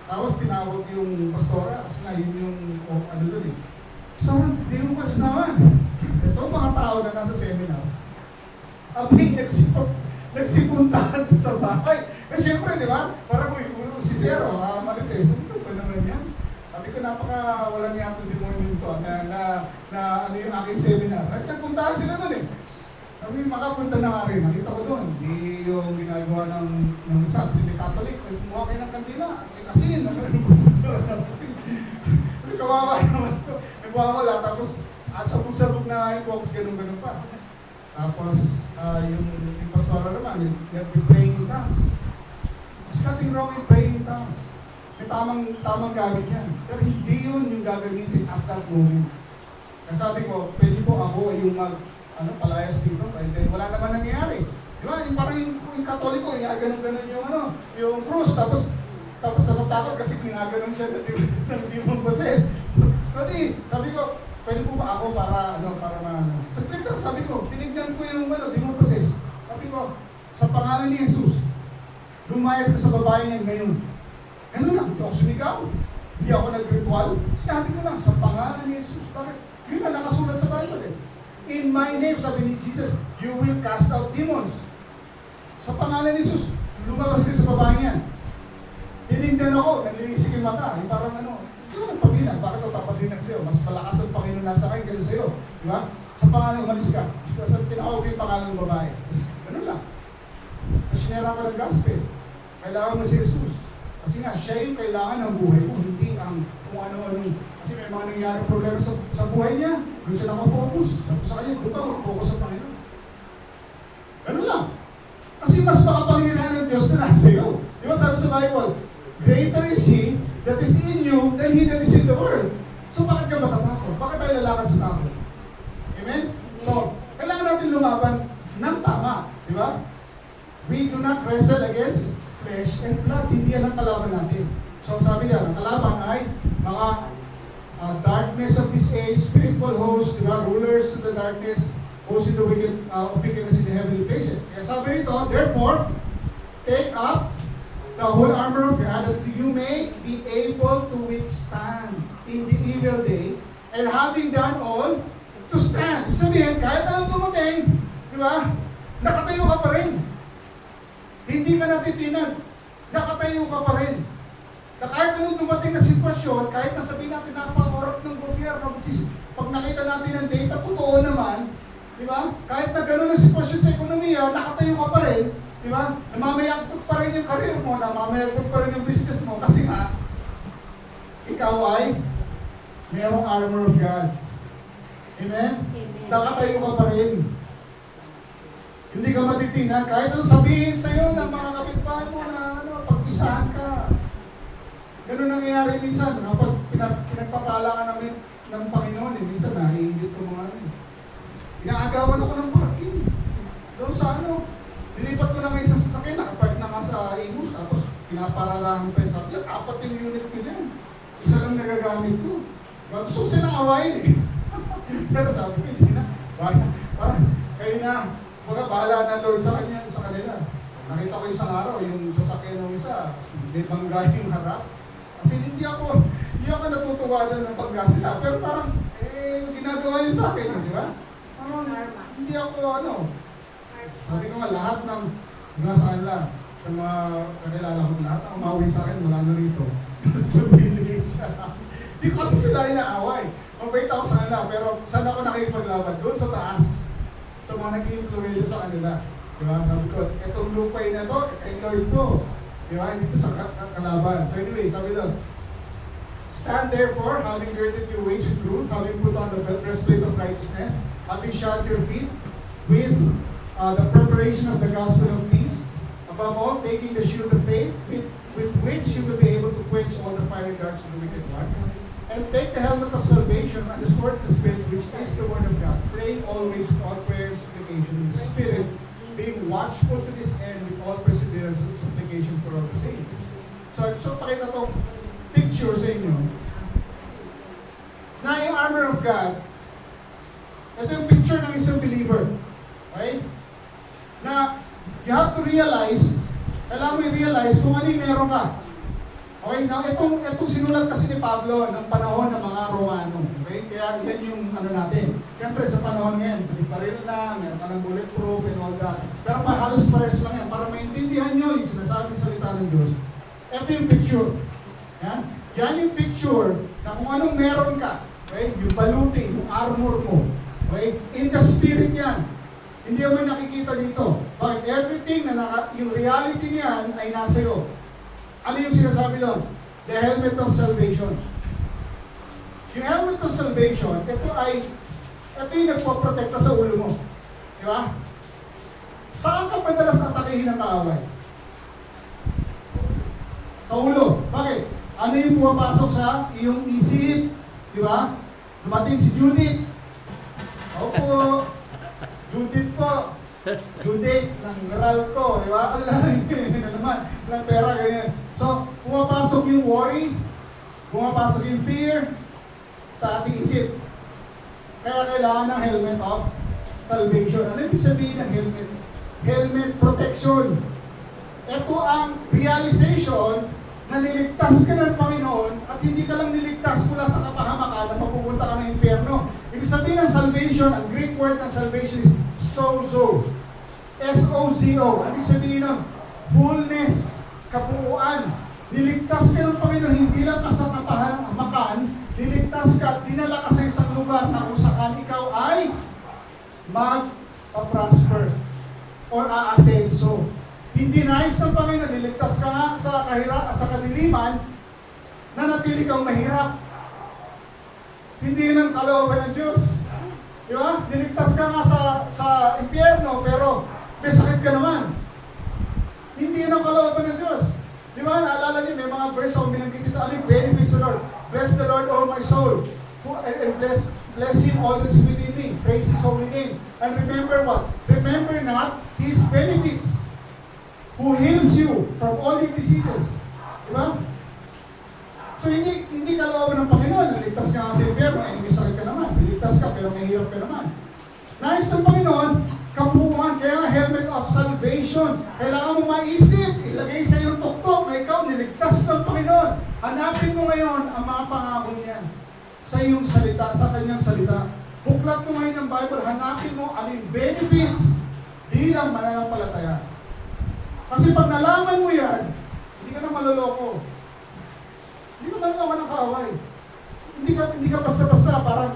Tapos tinawag yung pastora, kasi nga yun yung doon eh. So, hindi mo kasi naman. Ito mga tao na nasa seminar, abing nagsipuntahan sa bahay. Kasi siyempre, di ba? Parang si Zero, Marites, ito ba naman yan? Sabi ko, walang yatong demonyo ito na yung aking seminar. Kasi nagpuntahan sila doon eh. Sabi, makapunta na nga rin. Nakita ko doon. Di yung ginagawa ng isa. Kasi may Catholic, may kumuha kayo ng kandila. May kasin. Kasi kawawa naman ito. Nagwawala. Tapos, at sabog-sabog na yung box, ganun-ganun pa. Tapos, yung pastora naman, you have to pray in tongues. There's nothing wrong with praying in tongues. May tamang gamit yan. Pero hindi yun yung gagamitin at that moment. Sabi ko, pwede po ako yung palayas dito, kahit wala naman nangyayari. Di ba? Yung parang yung Katoliko, ganun yung yung krus, tapos natatakot kasi ginaganon siya ng demon possessed. Kasi, sabi ko, pwede po ba ako para saglit lang, sabi ko, tinignan ko yung demon possessed. Sabi ko, sa pangalan ni Jesus, lumayas ka sa babae niya ngayon. Ganun lang, hindi ako sumigaw. Hindi ako nag-ritual. Sinabi ko lang, sa pangalan ni Jesus. Bakit? Yun na nakasulat sa Bible eh. In my name, sabi ni Jesus, you will cast out demons. Sa pangalan ni Jesus, lumabas ka sa babae niyan. Tinignan ako, nalilisik yung mata. Yung parang ito ang pag-inag. Bakit ito papaginag sa'yo? Mas malakas ang Panginoon nasa akin kaysa sa'yo. Di ba? Sa pangalan, umalis ka. Tinawag ko yung pangalan ng babae. Ganun lang. Sinera ka ng gospel. Kailangan mo si Jesus. Kasi nga, siya yung kailangan ng buhay mo, hindi ang kung ano-ano. Kasi may mga nangyari problema sa buhay niya. Doon siya nakafocus. Tapos sa kanya, doon ka mag-focus sa Panginoon. Ganun lang. Kasi mas makapangyarihan ng Diyos na nasa iyo. Di ba sabi sa Bible, greater is He that is in you than He that is in the world. So bakit ka matatakot? Bakit tayo lalakad sa takot? Amen? So, kailangan natin lumaban ng tama. Di ba? We do not wrestle against flesh and blood. Hindi yan ang kalaban natin. So sabi niya, ang kalaban ay mga darkness of this age, spiritual hosts, diba? Rulers of the darkness, hosts in the wickedness in the heavenly places. Kaya sabi nito, therefore, take up the whole armor of God that you may be able to withstand in the evil day, and having done all, to stand. Sabihin, kahit anong dumating, di ba? Nakatayo ka pa rin. Hindi ka natitinag. Nakatayo ka pa rin. Na kahit anong dumating na sitwasyon, kahit na sabihin natin na pang-orap ng gobyerno, pag nakita natin ang data, totoo naman, di ba? Kahit na gano'n ang sitwasyon sa ekonomiya, nakatayo ka pa rin, di ba? Namamayagpag pa rin yung karir mo, namamayagpag pa rin yung business mo, kasi nga, ikaw ay mayroong armor of God. Amen? Nakatayo ka pa rin. Hindi ka matitinag. Kahit anong sabihin sa'yo ng mga kapitbahay mo na pag-isahan ka. Ganun nangyayari minsan. Kapag pinagpapala ka namin ng Panginoon, minsan naiingit ko mga inaagawan ako ng parking. Doon sa nilipat ko na may isang sasakyan, nakapark na nga sa Imus, tapos pinaparalahan pa yung sabi, 4 yung unit ko dyan. Isa lang nagagamit ko. Gusto ko silang awayin eh. Pero sabi ko, hindi na. Parang, kayo na. Bahala na Lord sa kanila. Nakita ko isang araw, yung sasakyan ng isa, may bangga yung harap. Kasi hindi ako natutuwanan ng pagga sila. Pero parang, ginagawa niya sa akin, di ba? Parang, hindi ako, sabi ko nga, lahat ng nasa kanila, sa mga kakilala ko, lahat ang mauwi sa akin, wala na rito. So, binigay siya. Hindi ko kasi sila inaaway. Mabait ako sa kanila, pero saan ako nakipaglaban? Doon sa taas. Sa mga nag-influence sa kanila. Diba? Sabi ko, itong lupay na to, kay Lord to. Diba? Hindi to sa kalaban. So anyway, sabi doon, stand therefore, having girded your waist with truth, having put on the breastplate of righteousness, having shod your feet with the preparation of the gospel of peace, above all, taking the shield of faith, with which you will be able to quench all the fiery darts of the wicked one. And take the helmet of salvation and the sword of the Spirit, which is the word of God. Praying always with all prayer and supplication in the Spirit, being watchful to this end with all perseverance and supplications for all the saints. So pakita itong picture sa inyo na yung armor of God. Ito yung picture ng isang believer. Okay? Na you have to realize, kailangan mo i-realize kung ano yung meron ka. Okay, now itong sinulat kasi ni Pablo ng panahon ng mga Romano. Okay, kaya yan yung natin. Siyempre sa panahon ngayon, may baril na, meron ka ng bulletproof and all that. Pero halos pares lang yan. Para maintindihan nyo yung sinasabing salita ng Diyos. Ito yung picture. Yan yung picture na kung anong meron ka. Okay, yung baluting, yung armor mo. Okay, in the spirit yan. Hindi mo nakikita dito. But everything na yung reality niyan ay nasa iyo. Ano yung sinasabi doon? The helmet of salvation. Yung helmet of salvation, ito yung nagpoprotekta sa ulo mo. Di ba? Saan ka madalas atakihin ng kaaway? Sa ulo. Bakit? Ano yung pumapasok sa iyong isip? Di ba? Dumating si Judith. Opo. Judith po. Judith ng Meralco. Di ba? Alam naman. Ng pera, ganyan. So, pumapasok yung worry, pumapasok yung fear sa ating isip. Kaya kailangan ng helmet of salvation. Ano ibig sabihin ng helmet? Helmet protection. Ito ang realization na niligtas ka ng Panginoon at hindi ka lang niligtas mula sa kapahamakan na mapupunta ka ng impyerno. Ibig sabihin ng salvation, ang Greek word ng salvation is sozo. S-O-Z-O. Ano ibig sabihin ng fullness, kabuuan. Niligtas ka ng Panginoon, hindi lang ka sa kapahamakan, niligtas ka at dinala ka sa isang lugar na kung saan ikaw ay mag-prosper or aasenso. Hindi nais ng Panginoon, niligtas ka nga sa kadiliman na natili kang mahirap. Hindi yun ang kalooban ng Diyos. Di ba? Niligtas ka nga sa impyerno, pero may sakit ka naman. Hindi yun ang kalooban ng Diyos. Di ba? Naalala niyo, may mga verse ako binanggit dito. Ano yung benefits of the Lord? Bless the Lord, O my soul. And bless Him all that's within me. Praise His holy name. And remember what? Remember not His benefits. Who heals you from all your diseases. Diba? So hindi kalooban ng Panginoon. Niligtas ka nga sa impyerno, may sakit ka naman. Niligtas ka pero may hirap ka naman. Nais ng Panginoon, kabuuan, kaya nga helmet of salvation. Kailangan mo maisip, ilagay sa iyong tuktok na ikaw niligtas ng Panginoon. Hanapin mo ngayon ang mga pangako niya sa iyong salita, sa kanyang salita. Buklat mo ngayon ng Bible, hanapin mo ang benefits bilang mananampalataya. Kasi pag nalaman mo yan, hindi ka na maloloko. Hindi ka malalaman ng kaaway. Hindi ka basta-basta parang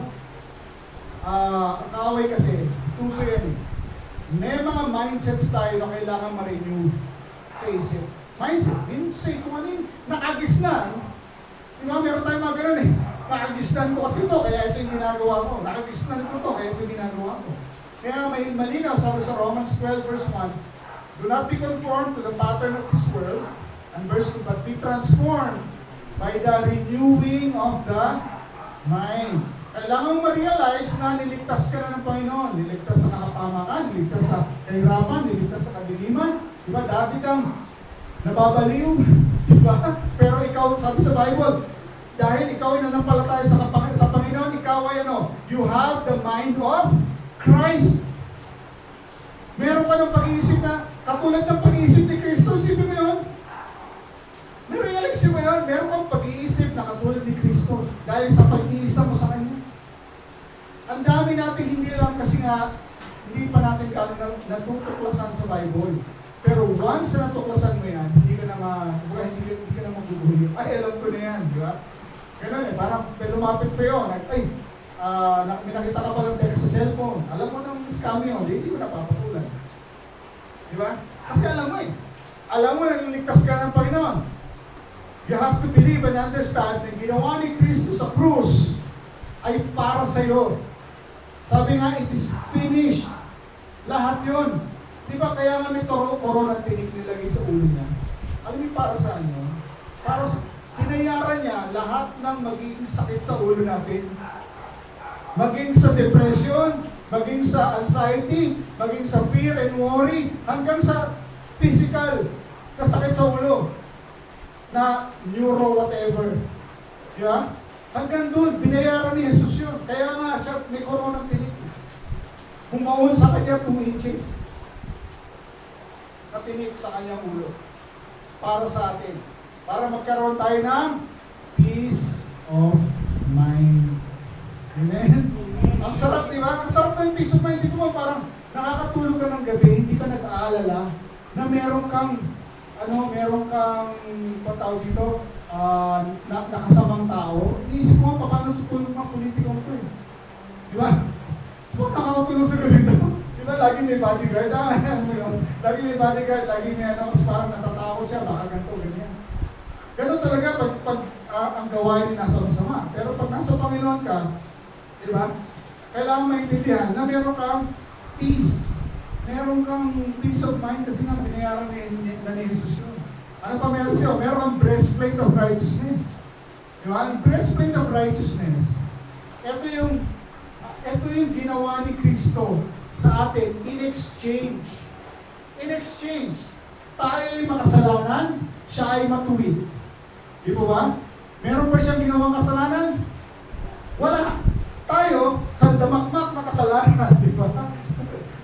kaaway kasi, tuso yan eh. May mga mindsets tayo na kailangan ma-renew sa isip. Mindset, meaning to say, kung ano yung nakagisnan, diba, meron tayong mga ganun eh. Nakagisnan ko kasi ito, kaya ito yung ginagawa ko. Nakagisnan ko ito, kaya ito yung ginagawa ko. Kaya may malinaw, sabi sa Romans 12 verse 1, do not be conformed to the pattern of this world, and verse 2, but be transformed by the renewing of the mind. Kailangan mo ma-realize na niligtas ka na ng Panginoon. Niligtas sa kapahamakan, niligtas sa kahirapan, niligtas sa kadiliman. Diba? Dati kang nababaliw. Diba? Pero ikaw, sabi sa Bible, dahil ikaw ay nanampalataya sa Panginoon, ikaw ay ano? You have the mind of Christ. Meron ka ng pag-iisip na katulad ng pag-iisip ni Kristo. Isipin mo yun? Narealize mo yun? Meron kang pag-iisip na katulad ni Kristo dahil sa pag-iisa mo sa Kanya. Ang dami natin hindi lang kasi nga hindi pa natin natutuklasan sa Bible. Pero once na natuklasan mo yan, hindi ka na magugulo. Ay, alam ko na yan, di ba? Ganun eh, parang may lumapit sa'yo, may nakita ka palang text sa cellphone. Alam mo nang scam yun, hindi ko napapatulan. Di ba? Kasi alam mo eh. Alam mo na niligtas ka ng Panginoon. You have to believe and understand na ginawa ni Kristo sa krus ay para sa iyo. Sabi nga, it is finished. Lahat yun. Di ba kaya nga may corona tinik nilagay sa ulo niya? Alam niyo para saan yun? Para sa, pinayaran niya lahat ng magiging sakit sa ulo natin. Maging sa depression, maging sa anxiety, maging sa fear and worry, hanggang sa physical na sakit sa ulo, na neuro whatever. Yeah? Hanggang doon, binayaran ni Jesus yun. Kaya nga siya may coronang tinik. Bumaon sa kanya 2 inches. Katinik sa kanyang ulo. Para sa atin. Para magkaroon tayo ng peace of mind. Amen? Ang sarap, di ba? Ang sarap ng peace of mind. Di ba parang nakakatulog ka ng gabi, hindi ka nag-aalala na meron kang patawag dito, nakasamang tao. Iisip mo, paano tutulog ng politikong ito eh. Di ba? Kung nakakatulog sa ganito, di ba, lagi may bodyguard, lagi may bodyguard, lagi may kasi parang natatakot siya, baka ganito, ganyan. Ganun talaga pag ang gawain ay nasa masama. Pero pag nasa Panginoon ka, di ba, kailangan maintindihan na meron kang peace. Meron kang peace of mind kasi nga binayaran ni Jesus yun. Ano pa meron siya? Meron kang breastplate of righteousness. Di ba? Ang breastplate of righteousness. Ito ito yung ginawa ni Kristo sa atin in exchange. In exchange. Tayo ay makasalanan, siya ay matuwid. Di po ba? Meron ba siyang ginawang kasalanan? Wala. Tayo, sandamakmak na kasalanan, di ba?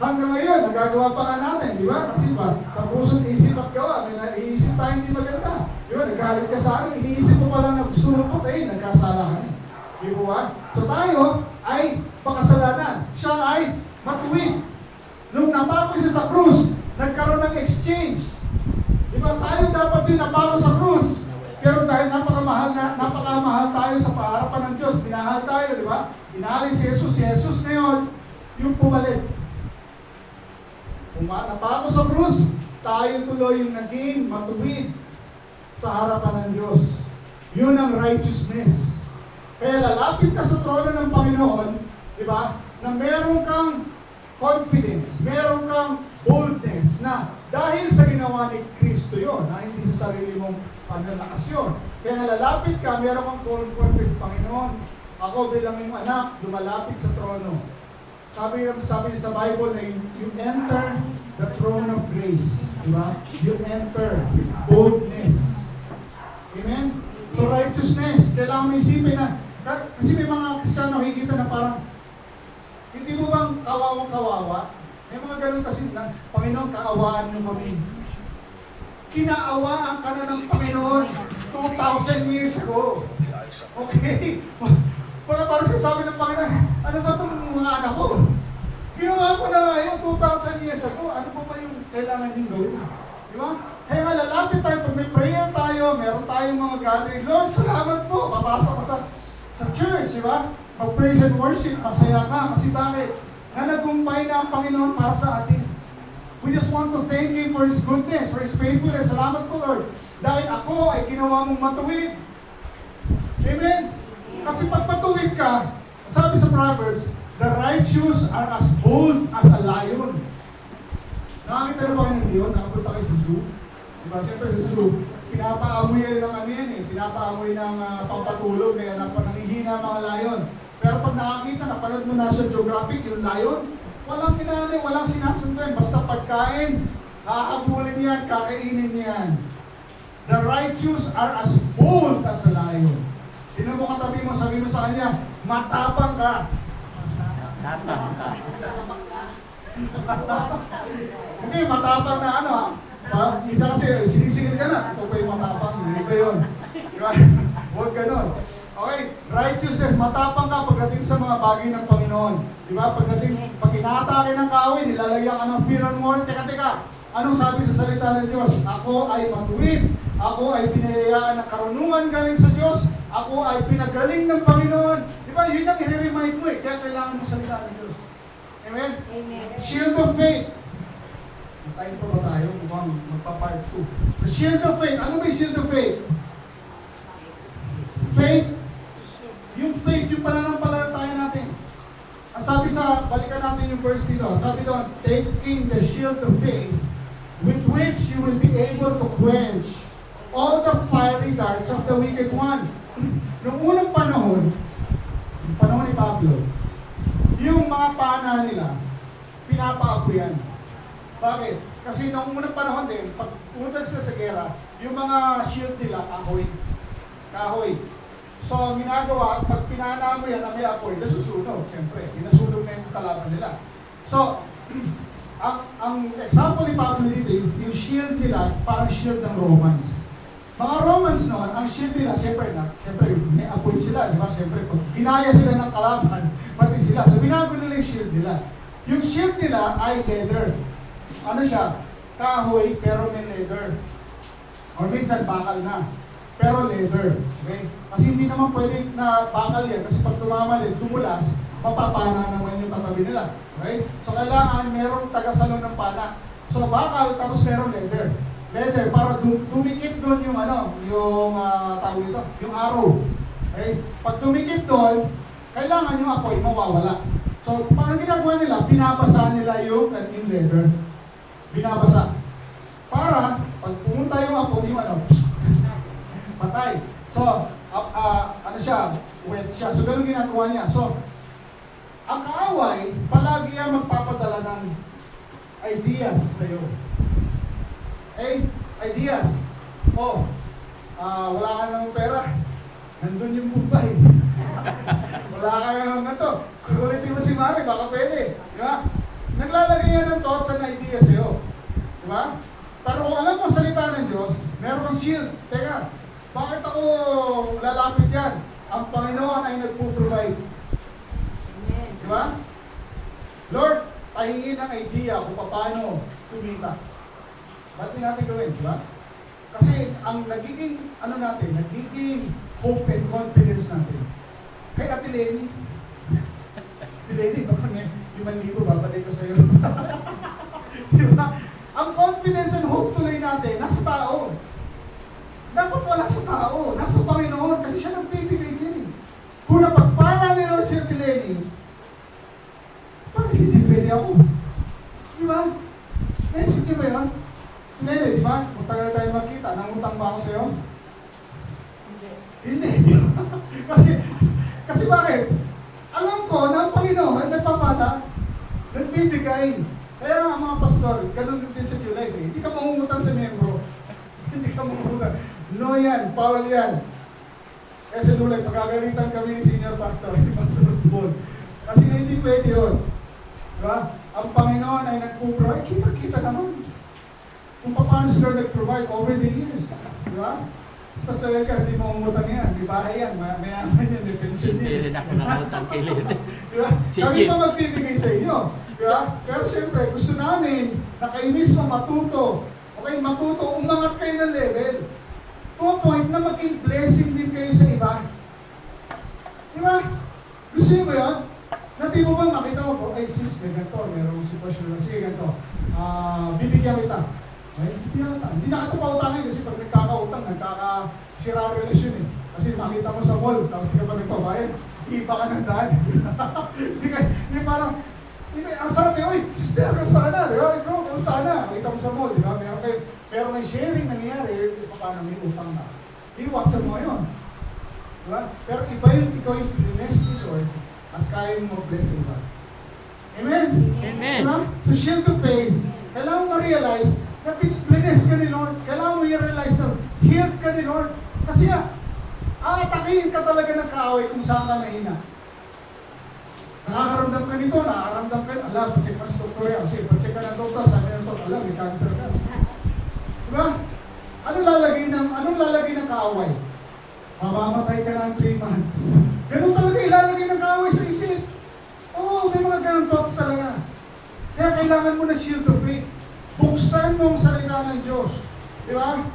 Hanggang ngayon, nagagawa pa nga natin, di ba? Kasi ba, sa puso't isip at gawa, may naiisip tayo hindi maganda. Di ba? Nagalit ka sa akin, iniisip mo pala na gusto mo po, nagkasala ka na. Di ba ba? So tayo ay makasalanan. Siya ay matuwid. Nung napako siya sa krus, nagkaroon ng exchange. Di ba? Tayo dapat din napako sa krus. Pero dahil napakamahal tayo sa paharapan ng Diyos, binahal tayo, di ba? Binahal si Jesus. Si Jesus ngayon, yung pumalit. Kung napako sa krus, tayo tuloy yung naging matuwid sa harapan ng Diyos. Yun ang righteousness. Kaya lalapit ka sa trono ng Panginoon, di ba? Na meron kang confidence, meron kang boldness na dahil sa ginawa ni Kristo yun, na hindi sa sarili mong panlalakas yun. Kaya lalapit ka, meron kang confidence, Panginoon, ako bilang yung anak, lumalapit sa trono. Sabi sa Bible na you enter the throne of grace. Di ba? You enter with boldness. Amen? So righteousness, kailangan mo isipin na, kasi may mga Kristiyano nakikita na parang, hindi mo bang kawawang-kawawa? May mga ganun kasi na, Panginoon, kaawaan mo kami. Kinaawaan ka na ng Panginoon 2,000 years ago. Okay? Parang sabi ng Panginoon, ano ba itong mga anak ko? Ginawa ko na nga yun 2,000 years ago. Ano pa ba yung kailangan yung gawin? Di ba? Kaya nga lalapit tayo, pag may prayer tayo, meron tayong mga gathering. Lord, salamat po. Papasok ka sa church, di ba? Mag-praise and worship, masaya ka. Kasi bakit? Na nagumpay na ang Panginoon para sa atin. We just want to thank Him for His goodness, for His faithfulness. Salamat po, Lord. Dahil ako ay ginawa mong matuwid. Amen? Kasi pag matuwid ka, sabi sa Proverbs, the righteous are as bold as a lion. Nakakita na ba kayo ng leon? Nakapunta kayo sa zoo? Diba? Siyempre sa zoo, pinapaamoy ng ano yan eh. Pinapaamoy ng pampatulog, kaya nanghihina ang mga lion. Pero pag nakakita, napanood mo National Geographic, yung lion, walang pinali, walang sinasundan. Basta pagkain, hahabulin yan, kakainin yan. The righteous are as bold as a lion. Tinan mo katabi mo, sabi mo sa kanya, matapang ka. Tapang ka. Hindi, matapang na ano ha. Isa kasi, sinisingil ka na. Ito pa yung matapang, hindi pa yun. Diba? Huwag ganon. Okay, righteousness, matapang ka pagdating sa mga bagay ng Panginoon. Diba? Pag inaatake ng kaaway, nilalagyan ka ng fear and worry. Teka. Anong sabi sa salita ng Diyos? Ako ay matuwid. Ako ay pinayayaan ng karunungan galing sa Diyos. Ako ay pinagaling ng Panginoon. Diba? Yun ang i-remind mo eh. Kaya kailangan mo salita ng Diyos. Amen? Amen. Shield of faith. Time pa ba tayo? Mukhang magpa-part 2. The shield of faith. Ano ba yung shield of faith? Faith. Yung faith, yung pananampalataya natin. Ang sabi balikan natin yung verse dito. Sabi doon, taking the shield of faith, with which you will be able to quench all the fiery darts of the wicked one. Noong unang panahon, yung panahon ni Pablo, yung mga pana nila, pinapaapoyan. Bakit? Kasi noong unang panahon din, pag pumunta sila sa gera, yung mga shield nila, kahoy. So, ang ginagawa, pag pinana mo yan, may apoy, nasusunog, siyempre. Pinasunog na yung kalaban nila. So, ang example ni Pablo dito, yung shield nila, parang shield ng Romans. Mga Romans noon, ang shield nila, siyempre may apoy sila, di ba? Siyempre, pag ginaya sila ng kalaban, pati sila. So, binago nila yung shield nila. Yung shield nila ay leather. Ano siya? Kahoy, pero may leather. Or minsan, bakal na. Pero leather. Okay? Kasi hindi naman pwede na bakal yan. Kasi pag tumamalit, tumulas, mapapana naman yung katabi nila. Okay? So, kailangan merong tagasalo ng pana. So, bakal, tapos merong leather. Leather, para dumikit doon yung tawag dito, yung arrow. Okay? Pag dumikit doon, kailangan yung apoy mawawala. So, pag ginagawa nila, binabasa nila yung leather. Binabasa. Para, pag pumunta yung apoy, yung patay. So, ano siya, wet siya. So, ganun ginagawa niya. So, Ang kaaway, palagi yan magpapadala ng ideas sa'yo. Ideas. Wala ka ng pera. Nandun yung Mumbai. Wala ka ng kukulitin mo si Mami, baka pwede. Di ba? Naglalagay yan ng thoughts and ideas sa'yo. Di ba? Pero kung alam mo salita ng Diyos, meron kang shield. Teka, bakit ako lalapit yan? Ang Panginoon ay nagpo-provide. Di ba? Lord, pahingin ng idea kung paano kumita. Ba't din natin gawin, di ba? Kasi ang nagiging, nagiging hope and confidence natin. Kay Ate Lenny. Ate Lenny, baka may 5,000 babalik ko sa'yo. Di ba? Ang confidence and hope tuloy natin, nasa tao. Dapat wala sa tao, nasa Panginoon, kasi siya nagbibigay din. Kung napagpala ni Lord si Ate Lenny, bakit hindi pwede ako? Di ba? Naisip niyo ba yun? Lenny, di ba? Kung tagal tayo magkita, nangutang ba ako sa'yo? Hindi. Kasi bakit? Alam ko na ang Panginoon nagpapala, nagbibigay. Kaya nga mga pastor, ganun din sa New Life eh. Hindi ka mangungutang sa membro. Hindi ka mangungutang. No yan, Paul yan. Kaya sa New Life, pagkagalitan kami ni Senior Pastor, ni Pastor Paul. Kasi na hindi pwede yun. Diba? Ang Panginoon ay nagpuprovide. Kita-kita naman. Kung paano sila nag-provide over the years. Diba? Pastor Edgar, hindi mo umutang yan. Di bahay yan. Mayaman yan. May pension yan. Hindi rin ako nangutang kay Lord. Diba? Si Kami Jim. pa magbibigay sa inyo. Diba? Pero siyempre, gusto namin na kayo mismo matuto. Okay, matuto, umangat kayo ng level. To a point na maging blessing din kayo sa iba. Diba? Gusto nyo ba yun? Nati mo ba makita mo po, ay sis, may ganito, merong sitwasyon na, sige ganito, bibigyan kita. Ay, bibigyan kita. Hindi na ito pautangin kasi pag nagkakautang, nagkakasira relasyon eh. Kasi makita mo sa mall, tapos hindi ka pa nagpabayad, iba ka ng daan. Hindi parang, ang sarap eh, uy, sister, kamusta ka na? Di ba? Bro, kamusta ka na? Makita mo sa mall, di ba? Pero may sharing nangyayari, paano may utang na. Iwasan mo yun. Di ba? Pero iba yung ikaw yung bless ni Lord at kaya mo mag-bless iba. Amen? Amen. Diba? So, shield to faith. Kailangan mo realize na bless ka ni Lord. Kailangan mo i-realize na healed ka ni Lord. Kasi aatakihin ka talaga ng kaaway kung saan ka mahina. Nakakaramdam ka nito, nakakaramdam ka, alam, check ka sa doktor yan. Kasi check ka ng doktor, sabi ng doktor, alam, may cancer ka. Diba? Anong lalagay ng kaaway? Mamamatay ka ng 3 months. Ganun talaga ilalagay ng kaaway sa isip. Oo, may mga ganun thoughts talaga. Kaya kailangan mo na shield of faith. Buksan mo ang salita ng Diyos. Diba?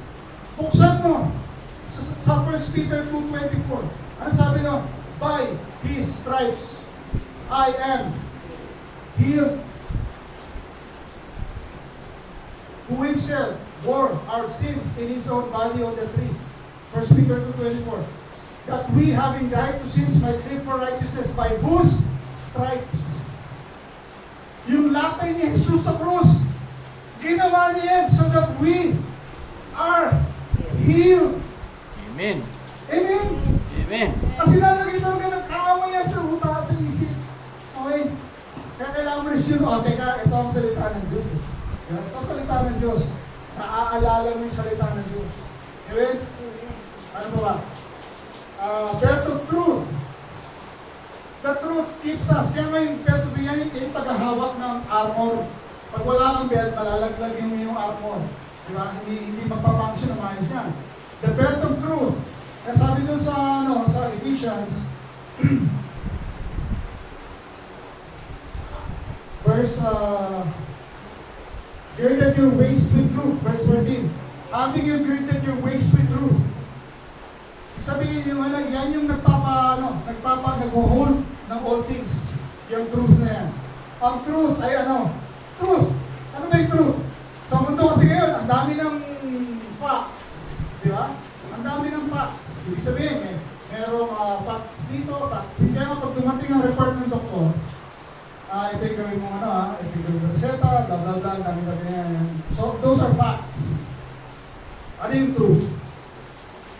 Buksan mo. Sa 1 Peter 2:24. Ano sabi nyo? By His stripes, I am healed. Who Himself bore our sins in His own body on the tree. 1 Peter 2:24. That we, having died to sins, might live for righteousness, by whose stripes. Yung lakay ni Jesus sa krus, ginawa niya yan so that we are healed. Amen. Amen? Amen. Kasi lalagay talaga ng kaaway yan sa utak at sa isip. Okay? Kaya kailangan mo rin siya, teka, ito ang salita ng Diyos. Ito ang salita ng Diyos. Naaalala mo yung salita ng Diyos. Amen? Ano ba? Belt of truth. The truth keeps us. Yan nga yung belt of truth. Yan yung tagahawak ng armor. Pag wala kang belt, malalaglagin mo yung armor. Diba? Hindi magpapunction na maayos yan. The belt of truth. Kaya sabi dun sa Ephesians, verse, girded your waist with truth. Verse 14. Having you girded your waist with truth. Sabihin yung yan yung nag-hold ng all things. Yung truth na yan. Ang truth ay truth. Ano ba yung truth? Sa mundo kasi ngayon, ang dami ng facts. Di ba? Ang dami ng facts. Ibig sabihin, merong facts dito, facts. Hindi nga pag dumating ang report ng doktor, ito yung gawin mo ito yung gawin mo reseta, blah blah blah, dami na yan. So, those are facts. Ano yung truth?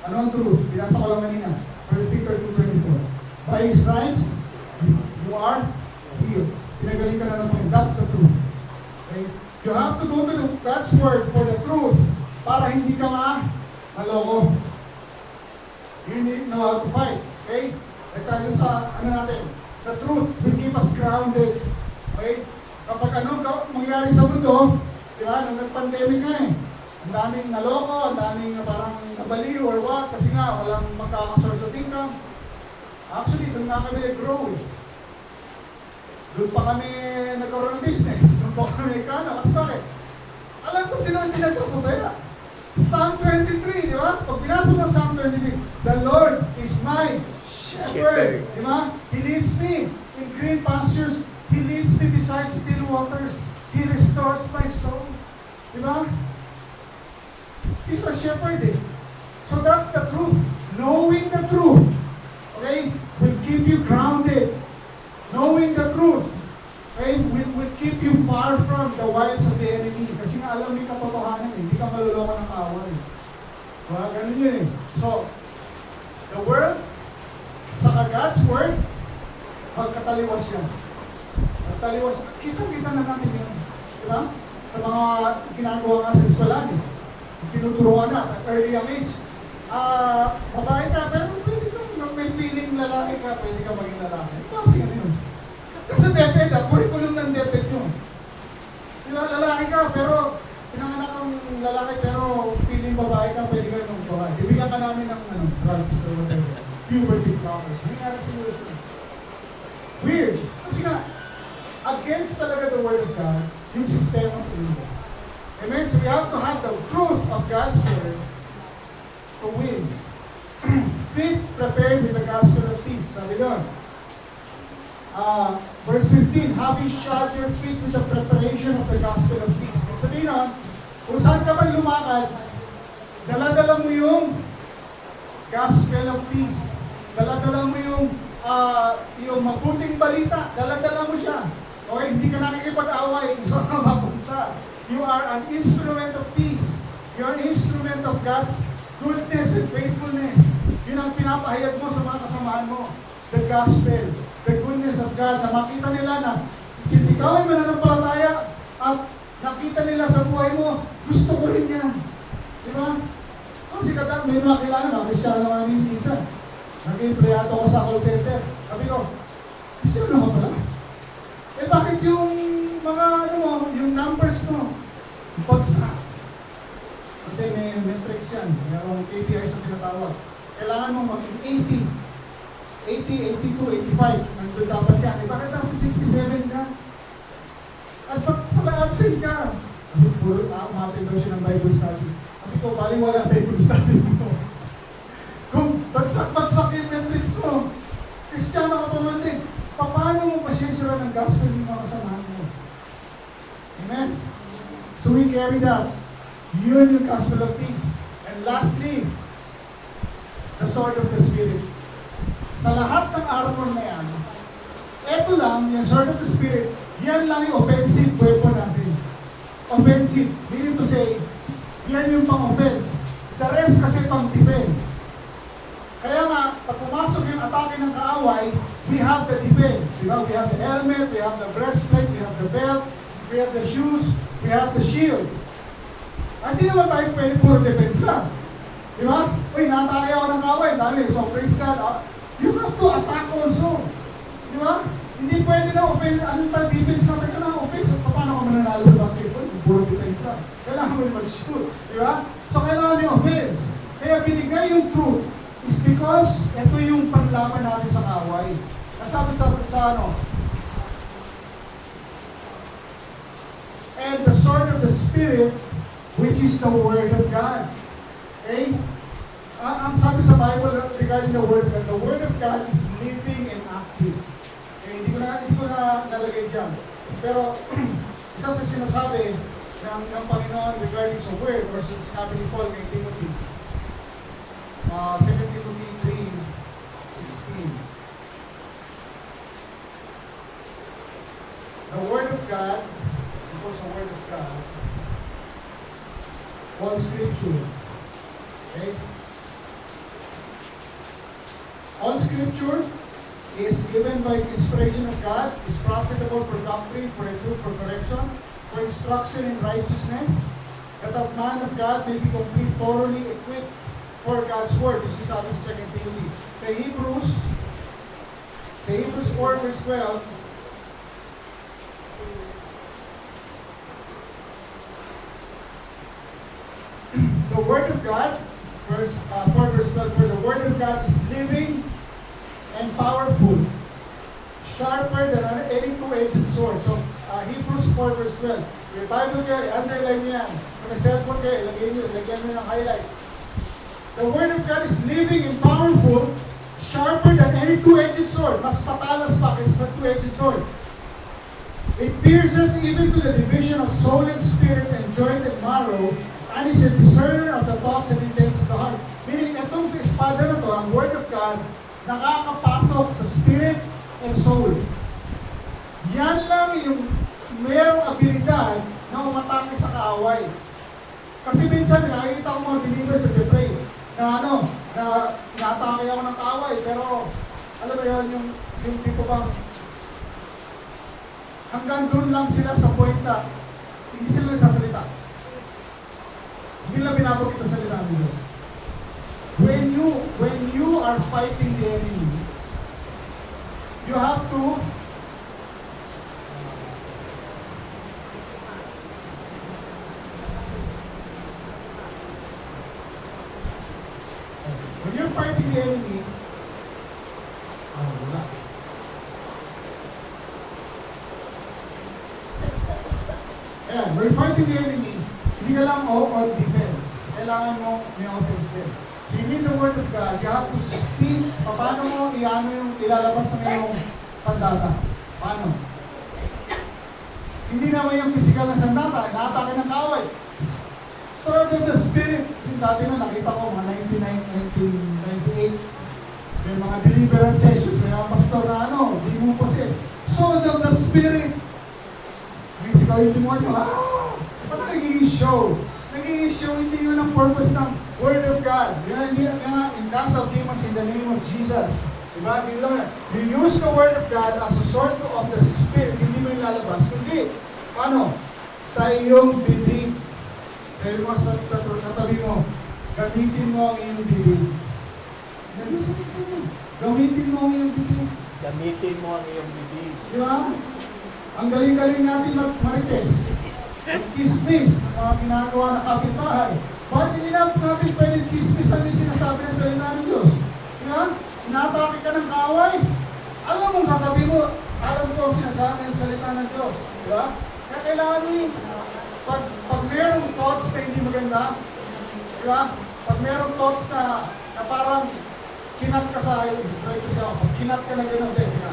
Ano ang truth? Binasa ko lang kanina. 1 Peter 2:24. By His stripes, you are ginagaling ka na ng Panginoon. That's the truth. Okay? You have to go to God's Word for the truth para hindi ka maloko. You need know how to fight. Okay? Tayo sa, natin, the truth will keep us grounded. Okay? Kapag mangyari sa mundo, di ba, nung nag-pandemic nga eh, ang daming naloko, ang daming parang nabaliw or what, kasi nga, walang magkakasource of income. Actually, doon nga kami nag-grow eh. Doon pa kami nagkaroon ng business. Doon pa kami nagkano. Kasi bakit? Alam ko sino ang pinagkakubaya. Psalm 23, di ba? Pag binasa mo Psalm 23, the Lord is my shepherd. Di ba? He leads me in green pastures. He leads me beside still waters. He restores my soul. Di ba? He's a shepherd eh. So that's the truth. Knowing the truth, okay, will keep you grounded. Knowing the truth, okay, will keep you far from the wiles of the enemy. Kasi nga alam mo yung katotohanan eh. Hindi ka maluloko ng kaaway. Diba? Ganun yun eh. So, the world, saka God's word, magkataliwas yan. Magkataliwas. Kita-kita na natin yun. Diba? Sa mga ginagawa nga sa eskwelahan eh. Tinuturuan na at early young age. Babae ka, pero pwede ka, may feeling lalaki ka, pwede ka maging lalaki. Kasi ano yun? Kasi DepEd, curriculum ng DepEd yun. Diba, lalaki ka, pero pinanganak kang lalaki, pero feeling babae ka, pwede ka ng babae. Ibigyan ka namin ng drugs or whatever. Puberty blockers. Nangyari siguro sila. Weird. Kasi nga, against talaga the Word of God, yung sistema sa mundo. Amen? So we have to have the truth of God's Word to win. Feet prepared with the gospel of peace. Sabi doon. Verse 15, having shod your feet with the preparation of the gospel of peace. Sabi doon, kung saan ka man lumakad, daladala mo yung gospel of peace. Daladala mo yung mabuting balita. Daladala mo siya. Okay, hindi ka nakikipag-away kung saan ka mapunta. You are an instrument of peace. You are an instrument of God's goodness and faithfulness. Yun ang pinapahayag mo sa mga kasamahan mo. The gospel, the goodness of God, na makita nila na since ikaw ay mananampalataya at nakita nila sa buhay mo, gusto ko rin yan. Di ba? Kasi may mga kilala, mga Kristiyano naman minsan. Nag-empleyado ko sa call center. Sabi ko, Kristiyano ka pala? Eh bakit yung mga yung numbers mo, bagsak? Kasi may metrics yan, mayroong KPIs na tinatawag. Kailangan mo maging 80, 82, 85, nandun dapat yan. Eh bakit nasa 67 ka? At pala absent ka. Kasi puro umatin daw siya ng Bible study. Sabi ko, bali wala Bible study mo. Kung bagsak yung metrics mo, Kristiyano ka pa man din, paano mo pasensya ng gospel ng mga kasamahan mo? Amen? So we carry that. Yun yung gospel of peace. And lastly, the sword of the Spirit. Sa lahat ng armor na yan, eto lang, yung sword of the Spirit, yan lang yung offensive weapon natin. Offensive. Meaning to say, yan yung pang-offense. The rest kasi pang-defense. Kaya nga, pag pumasok yung atake ng kaaway, we have the defense. We have the helmet, we have the breastplate, we have the belt, we have the shoes, we have the shield. Hindi naman tayo pwede puro defense lang. Di ba? Uy, natake ako ng kaaway, dami. So praise God. You have to attack also. Di ba? Hindi pwede na offense. Ano tayo defense lang? Teka na, offense. Paano ka mananalo sa basketball? Puro defense lang. Kailangan mo yung mag-shoot. Di ba? So kailangan yung offense. Kaya binigay yung truth is because ito yung panlaban natin sa kaaway. Nasabi sa ano? And the sword of the Spirit, which is the Word of God. Okay? Ang sabi sa Bible regarding the Word of God, the Word of God is living and active. Okay? Hindi ko na nalagay dyan. Pero, isa sa sinasabi ng Panginoon regarding sa Word or sa sinabi ni Paul kay Timothy. 2 Timothy 3:16. The Word of God, because the Word of God, all Scripture. Okay? All Scripture is given by the inspiration of God, is profitable for doctrine, for reproof, for correction, for instruction in righteousness, that the man of God may be complete, thoroughly equipped for God's word. This is sabi sa 2 Timothy. Sa Hebrews 4 verse 12, the word of God, 4 verse 12, for the word of God is living and powerful, sharper than any two-edged sword. So, Hebrews 4 verse 12. Yung Bible kayo, underline nyo yan. Kung may cellphone kayo, lagyan nyo ng highlight. The word of God is living and powerful, sharper than any two-edged sword. Mas patalas pa kaysa sa two-edged sword. It pierces even to the division of soul and spirit and joint and marrow, and is a discerner of the thoughts and intents of the heart. Meaning, itong sa espada na to, ang word of God, nakakapasok sa spirit and soul. Yan lang yung mayroong abilidad na umatake sa kaaway. Kasi minsan, nakikita ko mga believers na pray na natake ako ng kaaway, pero alam mo yun, yung tipo bang hanggang doon lang sila sa point na hindi sila nagsasalita. Hindi lang binabog kita salita ng Diyos. When you are fighting the enemy, you have to when you're fighting the enemy, wala. Ayan, when you're fighting the enemy, hindi ka lang on defense. Kailangan mo may offense din. So you need the word of God. You have to speak. Paano mo iano yung ilalabas sa ngayong sandata? Paano? Hindi naman yung physical na sandata. Naatake ng kaway. Sword of the Spirit. Kasi dati na nakita ko, mga 1998, may mga deliverance sessions, may mga pastor na demon possessed. Sword of the Spirit. Physical yung demon nyo, Basta nagiging show. Nagiging show, hindi yun ang purpose ng Word of God. Yan, hindi nga, in cast out demons in the name of Jesus. Diba? You use the Word of God as a sword of the Spirit. Hindi mo ilalabas. Kundi, paano? Sa iyong bibig. Sa iyong mga katabi mo, gamitin mo ang iyong bibig. Gamitin mo ang iyong bibig. Gamitin mo ang iyong bibig. Diba? Ang galing-galing natin marites. Chismis, mga ginagawa ng kapitbahay. Bakit hindi natin pwedeng chismisan yung sinasabi ng salita ng Diyos? Diba? Inatake ka ng kaaway. Alam mo, sasabihin mo, alam ko ang sinasabi ng salita ng Diyos. Diba? Kaya kailangan mo yung, pag mayroong thoughts na hindi maganda, diba? Pag mayroong thoughts na parang kinat ka sa pag kinat ka na gano'n, diba?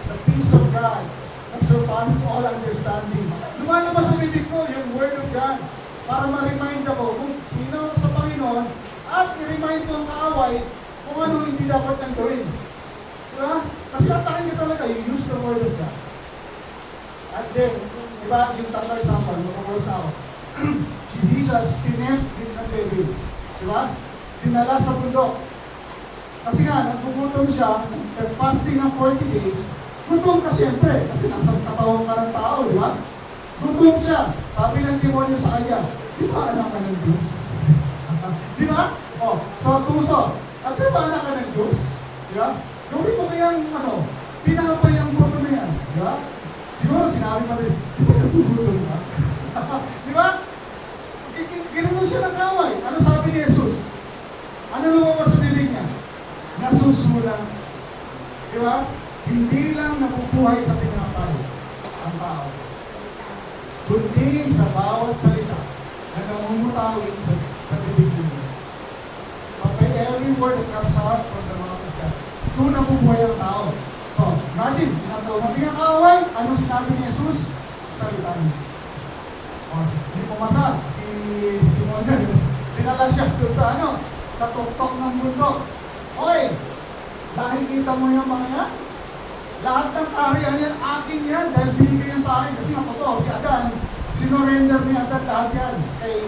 The peace of God that surpasses all understanding. Lumalabas sa bibig ko yung Word of God para ma-remind ako kung sino sa Panginoon at i-remind ko ang kaaway kung ano hindi dapat nang gawin. Diba? Kasi atakin ka talaga, you use the Word of God. At then, diba, yung tatlo example, magpapos ako. Si Jesus, pinempt din ng devil. Diba? Dinala sa bundok. Kasi nga, nagpugutom siya, nag-fasting ng 40 days, gutom ka siyempre, kasi nasa katawan ka ng tao, di ba? Gutom siya. Sabi ng demonyo sa kanya, di ba anak ka ng Diyos? Di ba? So tuso. At di ba anak ka ng Diyos? Di ba? Gawin mo kayang, pinapay ang buto na yan. Di ba? Siguro sinabi pa rin, di ba nagugutom ka? Di ba? Ginanon siya ng kaway. Ano sabi ni Jesus? Ano lumabas sa bibig niya? Nasusulang. Di ba? Hindi lang nabubuhay sa tinapay ang tao, kundi sa bawat salita na namumutawid sa bibig niya. By every word that comes out from the mouth of God, doon nabubuhay ang tao. So, imagine, mabigang kaaway, anong sinabi ni Jesus? Salita niya. Hindi pumasa. Si Timon, dinala siya doon sa tuktok ng bundok. Okay, nakikita mo yung mga yan? Lahat ng kaharian yan, akin yan, dahil binigay yan sa akin. Kasi nga totoo, si Adan, sinurrender niya agad lahat yan kay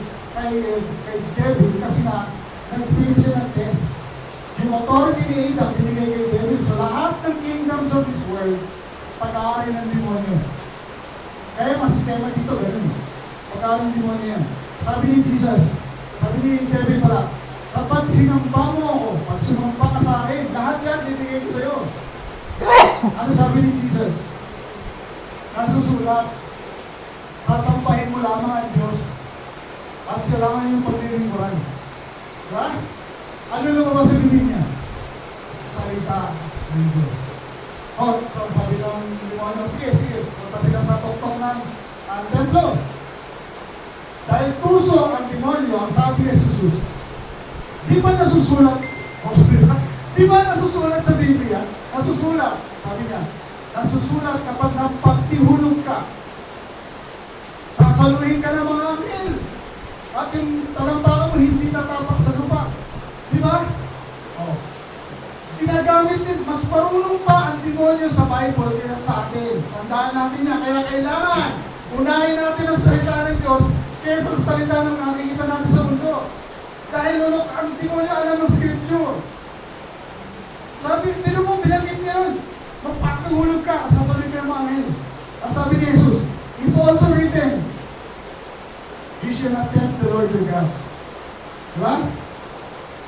David, kasi nga, nag-fail siya ng test. Yung authority ni Adam, binigay kay David. So lahat ng kingdoms of this world, pag-aari ng demonyo. Kaya masistema dito, ganun. Pag-aari ng demonyo yan. Sabi ni Jesus, sabi ni David pala, kapag sinamba mo ako, pag sumamba ka sa akin, lahat yan bibigay ko sa'yo. Ano sabi ni Jesus? Nasusulat, sasampahin mo lamang ang Diyos at siya lamang yung paglilingkuran. Diba? Ano lumabas sa bibig niya? Salita ng Diyos. Oh, so sabi ng demonyo, sige, punta sila sa tuktok ng templo. Dahil puso ang demonyo, ang sabi ni Jesus, di ba nasusulat? Di ba nasusulat sa Biblia? Nasusulat, sabi niya, nasusulat kapag napagtihulog ka, sasaluhin ka ng mga anghel. At yung talampakan mo hindi tatapak sa lupa. Di ba? Oh. Ginagamit din, mas marunong pa ang demonyo sa Bible kaya sa atin. Tandaan natin yan. Kaya kailangan unahin natin ang salita ng Diyos kaysa sa salita ng nakikita natin sa mundo. Dahil ang demonyo alam ng scripture. Sabi, hindi mo binanggit niya yun. Magpakahulog ka, sasaluhin ka ng mga anghel. Ang sabi ni Jesus, it's also written, you shall not tempt the Lord your God. Diba?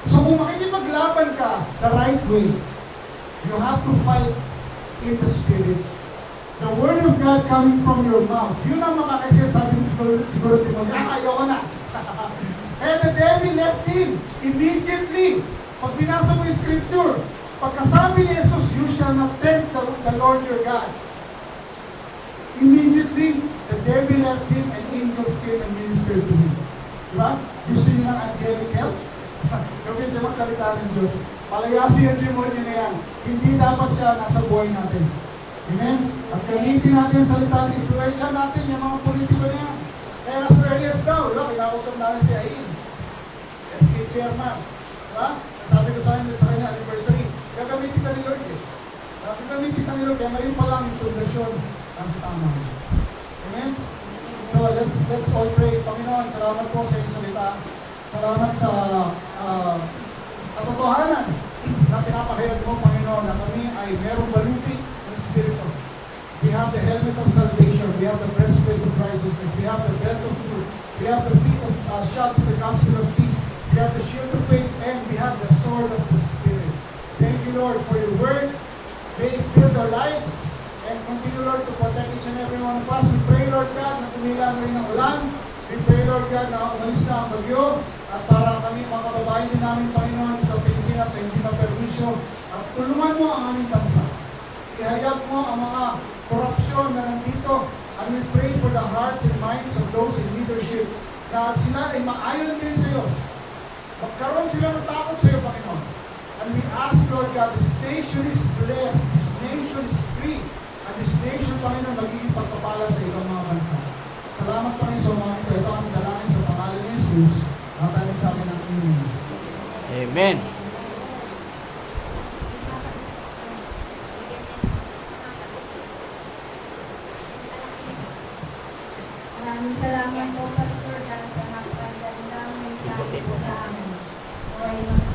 So kung makikipaglaban ka the right way, you have to fight in the Spirit. The Word of God coming from your mouth. Yun ang makakasya, sabi siguro Timothy, ayoko na. Kaya the devil left him immediately. Pag binasa mo yung scripture, pagkasabi ni Jesus, you shall not tempt the Lord your God. Immediately, the devil left him and angels came and ministered to him. Diba? Gusto niyo ng angelic help? Gawin din magsalita ng Diyos. Palayasin ang demonyo na yan. Hindi dapat siya nasa buhay natin. Amen? At gamitin natin ang salita ng influensya natin, yung mga politiko na yan. Kaya as early as daw, kinakusap natin si Ain. SK chairman. Diba? Sabi ko sa kanya, anniversary. Gagamitin ka ni Lord eh. Gagamitin ka ni Lord, kaya ngayon pa lang yung fundasyon ang tama. Amen? So let's all pray. Panginoon, salamat po sa iyong salita. Salamat sa katotohanan na pinapahayag mo, Panginoon, na kami ay merong baluti ng Espiritu. We have the helmet of salvation. We have the breastplate of righteousness. We have the belt of truth. We have the feet of shod with the gospel of peace. We have the shield of faith, and we have the sword of the Spirit. Thank you, Lord, for your word. May it build our lives and continue, Lord, to protect each and every one of us. We pray, Lord God, na tumila na rin ang ulan. We pray, Lord God, na umalis na ang bagyo. At para kami, mga kababayan din namin, Panginoon, sa Pilipinas, sa hindi na permisyo. At tulungan mo ang aming bansa. Ihayag mo ang mga korupsyon na nandito. And we pray for the hearts and minds of those in leadership na sila ay maayon din sa iyo. Magkaroon sila ng takot sa iyo, Panginoon. And we ask, Lord God, this nation is blessed, this nation is free, and this nation, Panginoon, magiging pagpapala sa ibang mga bansa. Salamat, Panginoon, sa mga ito. Ito ang dalangin sa pangalan ni Jesus. Mataling sa amin ang Amen. Amen. Maraming salamat po, Pastor, dahil sa napagandang mensahe po sa amin. O ay ilang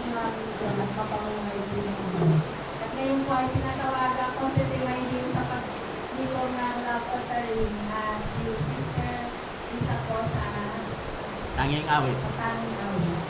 sinabi ko, nagpapangungay din ako. At ngayon po ay tinatawagan ko si Timay din sa pagdikong ng Love Offering at si Sister Lisa po sa Tanging awit. pagtanging awit.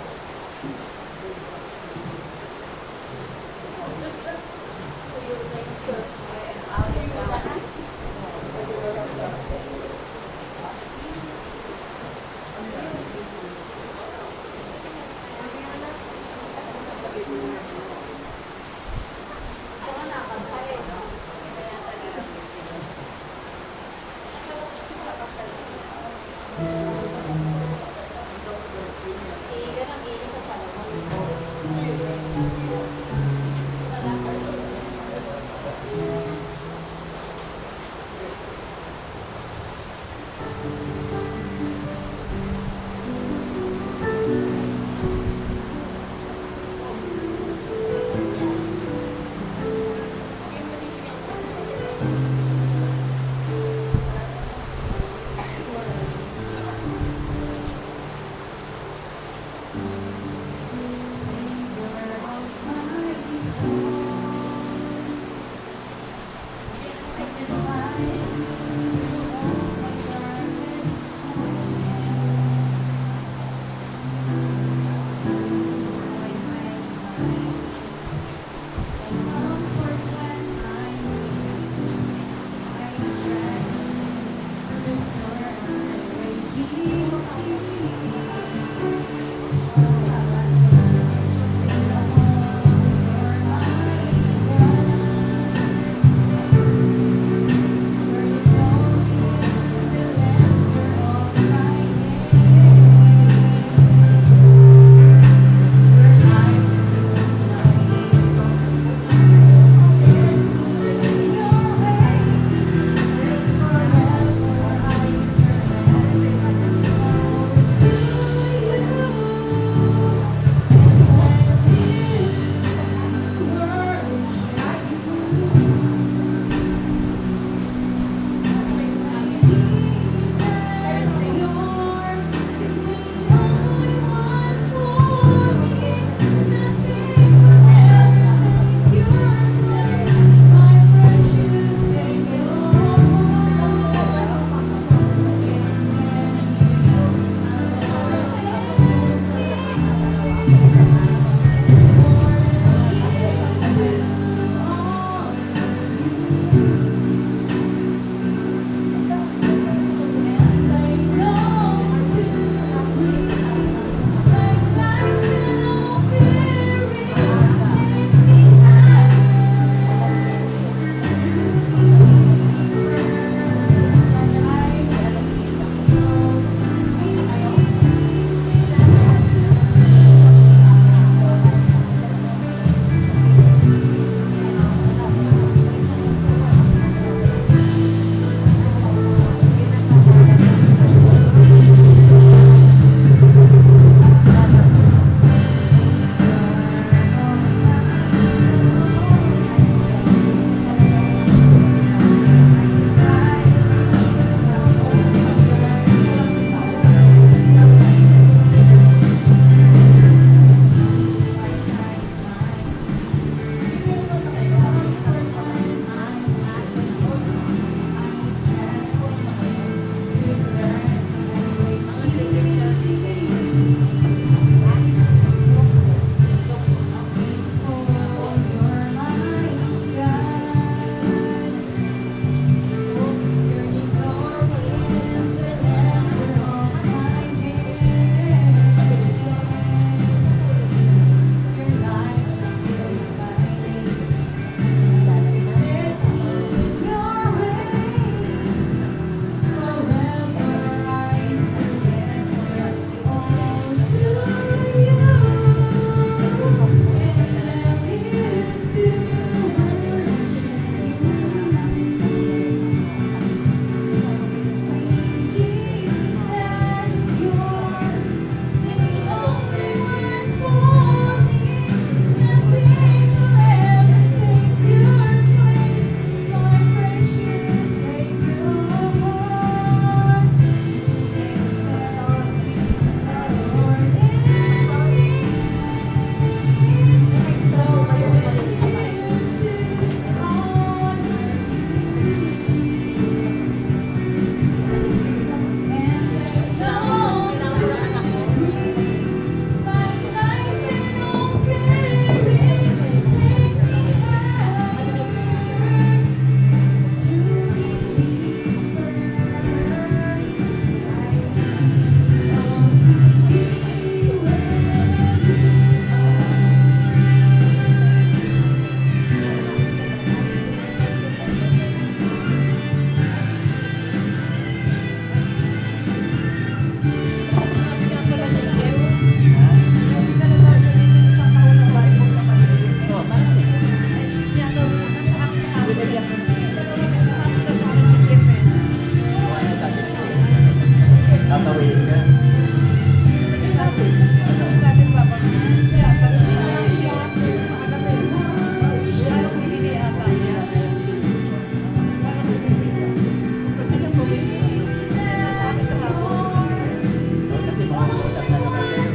mga utang na naman yan.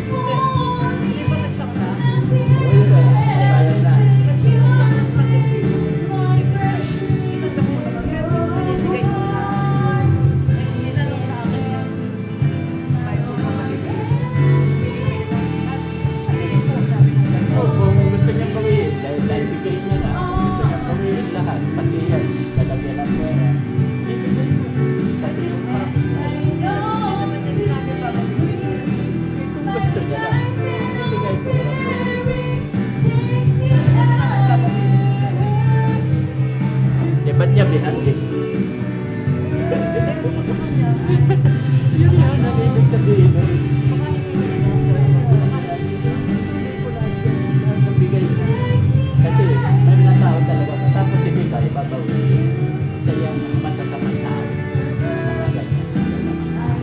Hindi ba nagsakla? Oo, yun o. Bayad na. Nagsulong lang ng 100 pesos. Tinanggap ko naman. Pero binibigay ko na. Ninanong sa akin yan. Kahit kung mamagigay. At sabihin ko, sabi ng gano'n. Oo, kung gusto niyang gawin, dahil bigay niya na, kung gusto niyang gawin lahat, pati yan, lalagyan ng pera, ibigay ko. Pati yung Hindi naman niya sinabi pa magbibigay. kung gusto niya lang, ibigay ko. Di ba't niya binanggit? Hindi ko gusto kanya. Yun yan, ang ibig sabihin nun. Baka hindi ko na Susunod ko lahat yun, lahat ng bigay niya. Kasi may mga tao talaga, tapos hindi ka, ibabawin. Sa iyang masasamang tao. Mga ganyan, masasamang tao.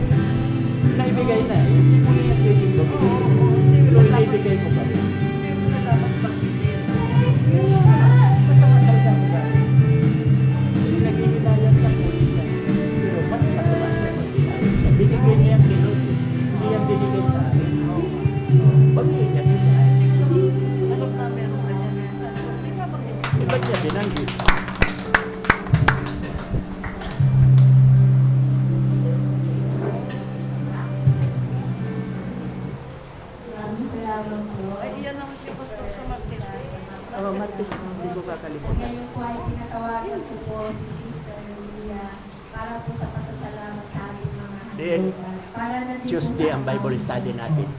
Naibigay na, hindi mo yan pwedeng gawin. Pero inibigay ko pa rin. Hindi ko na dapat magbigay. Masama talaga ako ba? Yung nag-iilayan sa kulita. Pero mas masama siya mag-iilayan siya. Binigay niya yung kinod. Hindi yan binigay sa akin. Pag-iingat niya. Alam na meron ganyan. Sabi ko, hindi ka mag-ibig. Iba't niya binanggit. Maraming salamat po. Ay, iyan naman si Pastor sa Martes. Oh, Martes, hindi ko kakalimutan. Ngayon po ay pinatawagan ko po si Sister Lilia para po sa pasasalamat sa ating mga Then, handog. Para na din po Tuesday sa ang Bible account study po. natin.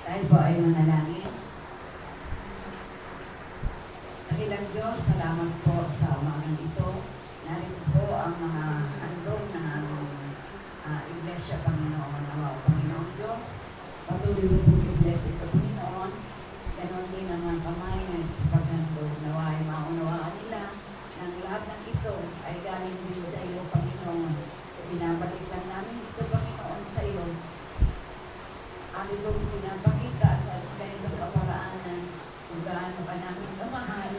Tayo po ay manalangin. Dakilang Diyos, salamat po sa umagang ito. Narito po ang mga handog na Iglesia, Panginoon. Nawa, Panginoon Diyos, patuloy mo po i-bless ito, Panginoon. Ganon din ang mga kamay na sa paghandog. Nawa ay maunawaan nila ng lahat ng ito ay galing din sa iyo, Panginoon. Binabalik lang namin ito, Panginoon, sa iyo. Ang itong pinapakita sa ganitong kaparaanan kung gaano ka namin kamahal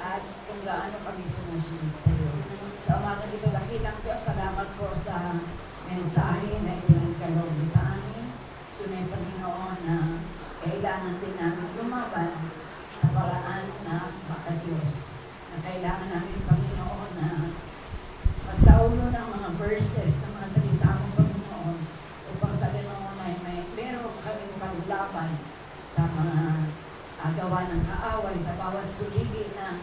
at kung gaano kami sumusunod sa iyo. Sa umaga ito, dakilang Diyos, salamat po sa mensahe na ipinagkaloob mo sa amin. Tunay, Panginoon, na kailangan din namin lumaban sa paraan na maka-Diyos. Na kailangan namin, Panginoon, na magsaulo ng mga verses ng mga salita mo, Panginoon, upang sa ganoon ay meron kaming paglaban sa mga gawa ng kaaway, sa bawat suligin ng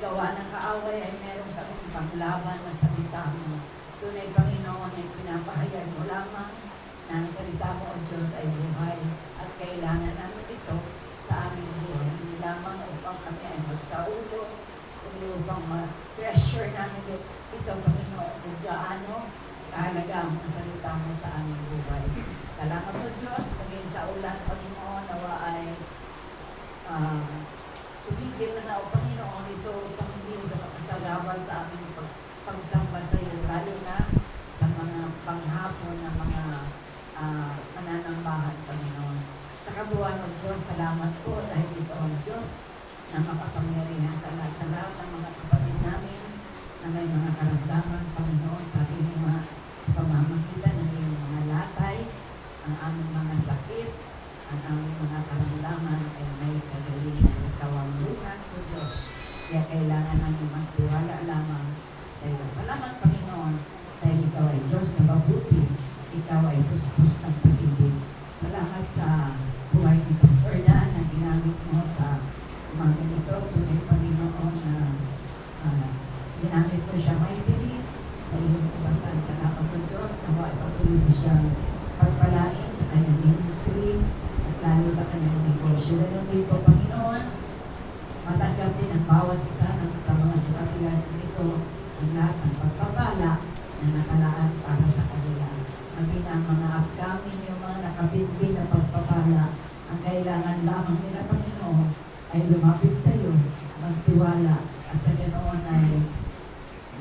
gawa ng kaaway ay meron kaming paglaban na salita mo. Tunay, Panginoon, ay pinapahayag mo lamang na ang salita mo, O Diyos, ay buhay at kailangan namin ito sa aming buhay. Hindi lamang upang kami ay magsaulo, kundi upang ma-treasure namin ito, Panginoon, kung gaano kahalaga ang salita mo sa aming buhay. Salamat po, Diyos, maging sa ulan, Panginoon, nawa ay tumigil na o Panginoon, ito upang hindi ito makasagabal sa aming pagsamba sa iyo, lalo na sa mga panghapon na mga mananambahan, Panginoon. Sa kabuuan ng Diyos, salamat po dahil ito ang Diyos na makapangyarihan sa lahat ng mga kapatid namin na may mga karamdaman, Panginoon, sa aking mga sa pamamagitan ng iyong mga latay, ang aming mga sakit, ang aming mga karamdaman ay may kagalingan. Ikaw ang lunas, O Diyos. Kaya kailangan namin magtiwala lamang sa iyo. Salamat, Panginoon, dahil ikaw ay Diyos na mabuti. Ikaw ay puspos ng pag-ibig. Salamat sa buhay ni Pastor Dan na ginamit mo sa mga ganito. Tunay, Panginoon, na ginamit mo siya may pilit sa iyong kabasan. Salamat po, Diyos, na ay patuloy mo siyang pagpalain sa kanyang ministry at lalo sa kanyang negosyo. Ganun din po, Panginoon, matanggap din ang bawat isa sa mga kapatilan nito ang lahat ng pagpapala na nakalaan para sa kanila. Maging ang mga upcoming, yung mga nakabitbit na pagpapala, ang kailangan lamang nila, Panginoon, ay lumapit sa iyo, magtiwala, at sa ganoon ay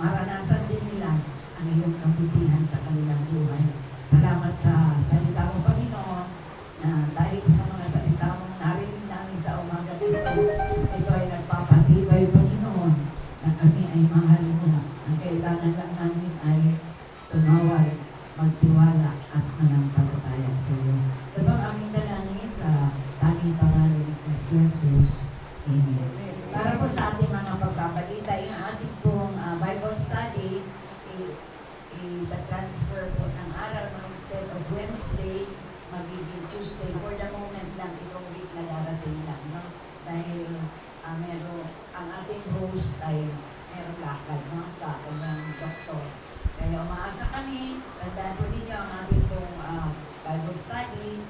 maranasan din nila ang iyong kabutihan sa kanilang buhay. Salamat sa salita mo, Panginoon, na dahil sa mga salita mong narinig namin sa umaga ito ay nagpapatid i-transfer po ng araw na instead of Wednesday, magiging Tuesday. For the moment lang, itong week na darating lang, no? Dahil ang ating host ay merong lakad, no? Sa kanyang doktor. Kaya umaasa kami, tandaan po ninyo ang ating pong Bible study,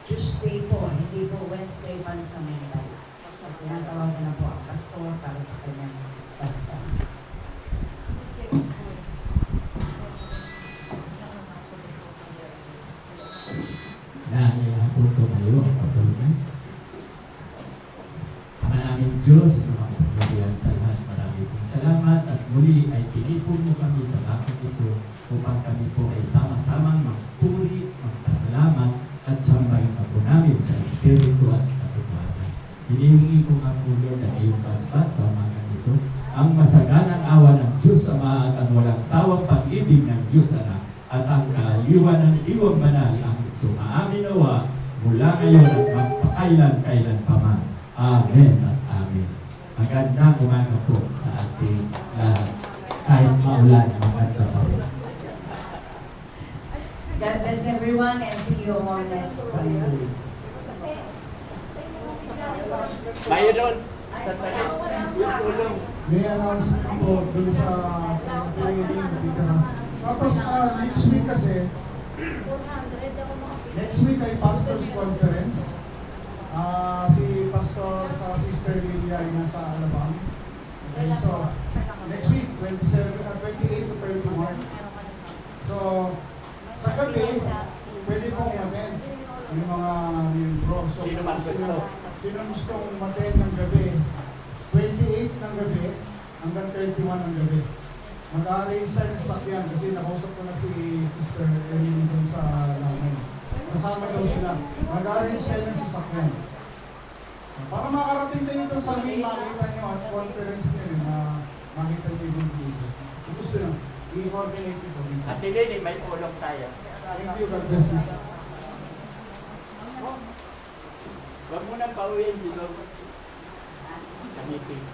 Tuesday po, hindi po Wednesday pansamantala. So, tinatawagan na po ang pastor para sa kanyang pastor. Naiya po tumayo ang patuloy. Ama namin Diyos, makapagbigyan sa lahat, marami pong salamat at muli ay pinipon mo kami sa bakit ito upang kami po ay sama-samang magpuri, magpasalamat at sambahin na po namin sa Espiritu at katotohanan. Hinihingi ko nga po Lord ang iyong basbas sa umaga ito, ang masaganang awa ng Diyos Ama at ang walang sawang pag-ibig ng Diyos Anak at ang kaaliwan ng iwang banal ang sumaamin nawa mula ngayon at magpakailan-kailan pa man. Amen at amen. Magandang umaga po sa ating lahat. Kahit maulan, maganda pa rin. God bless everyone and see you all next Sunday. Bayo doon. Sa talit. Yung tulong. May announcement po dun sa training dito. Tapos next week kasi, next week ay Pastor's Conference. Si Pastor sa Sister Lilia ay nasa Alabang. Okay, so next week, 28 to 31. So, sa gabi, pwede pong umaten yung mga membro. So, Sino man gusto? Sino gustong umaten ng gabi? 28 ng gabi hanggang 31 ng gabi. Mag-arrange tayo ng sakyan kasi nakausap ko na si Sister Erin dun sa namin. Kasama daw sila. Mag-arrange tayo ng sasakyan. Para makarating tayo dito sa may makita nyo at conference nyo na makita nyo yung video. Gusto nyo, i-coordinate ito. At hindi, may tulong tayo. Thank you, God bless you. Huwag mo nang pauwiin si Lord. Sa meeting.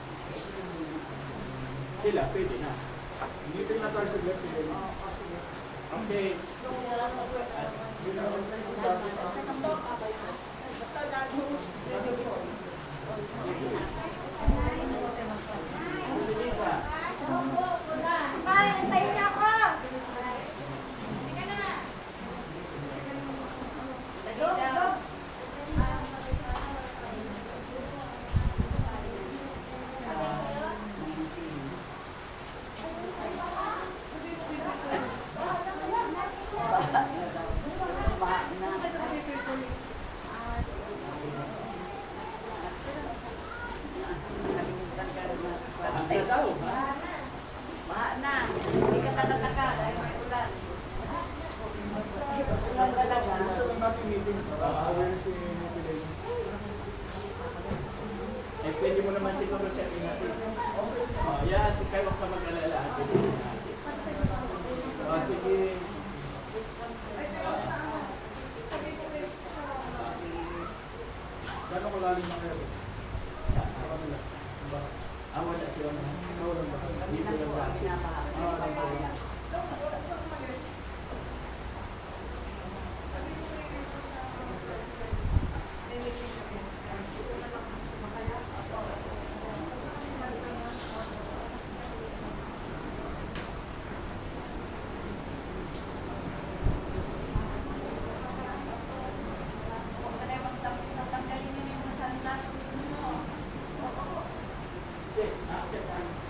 Sila, pwede na. Meeting na tayo sa left today. Okay. Gusto lang natin meeting. Awareness yung meeting. Eh, pwede mo naman siguro siya natin. Yan, kayo huwag ka mag-alala. Sige. Gano'n ko lalim na kayo? Wala siya. Dito lang ba? Tanggalin niyo yung masandas ninyo. Okay.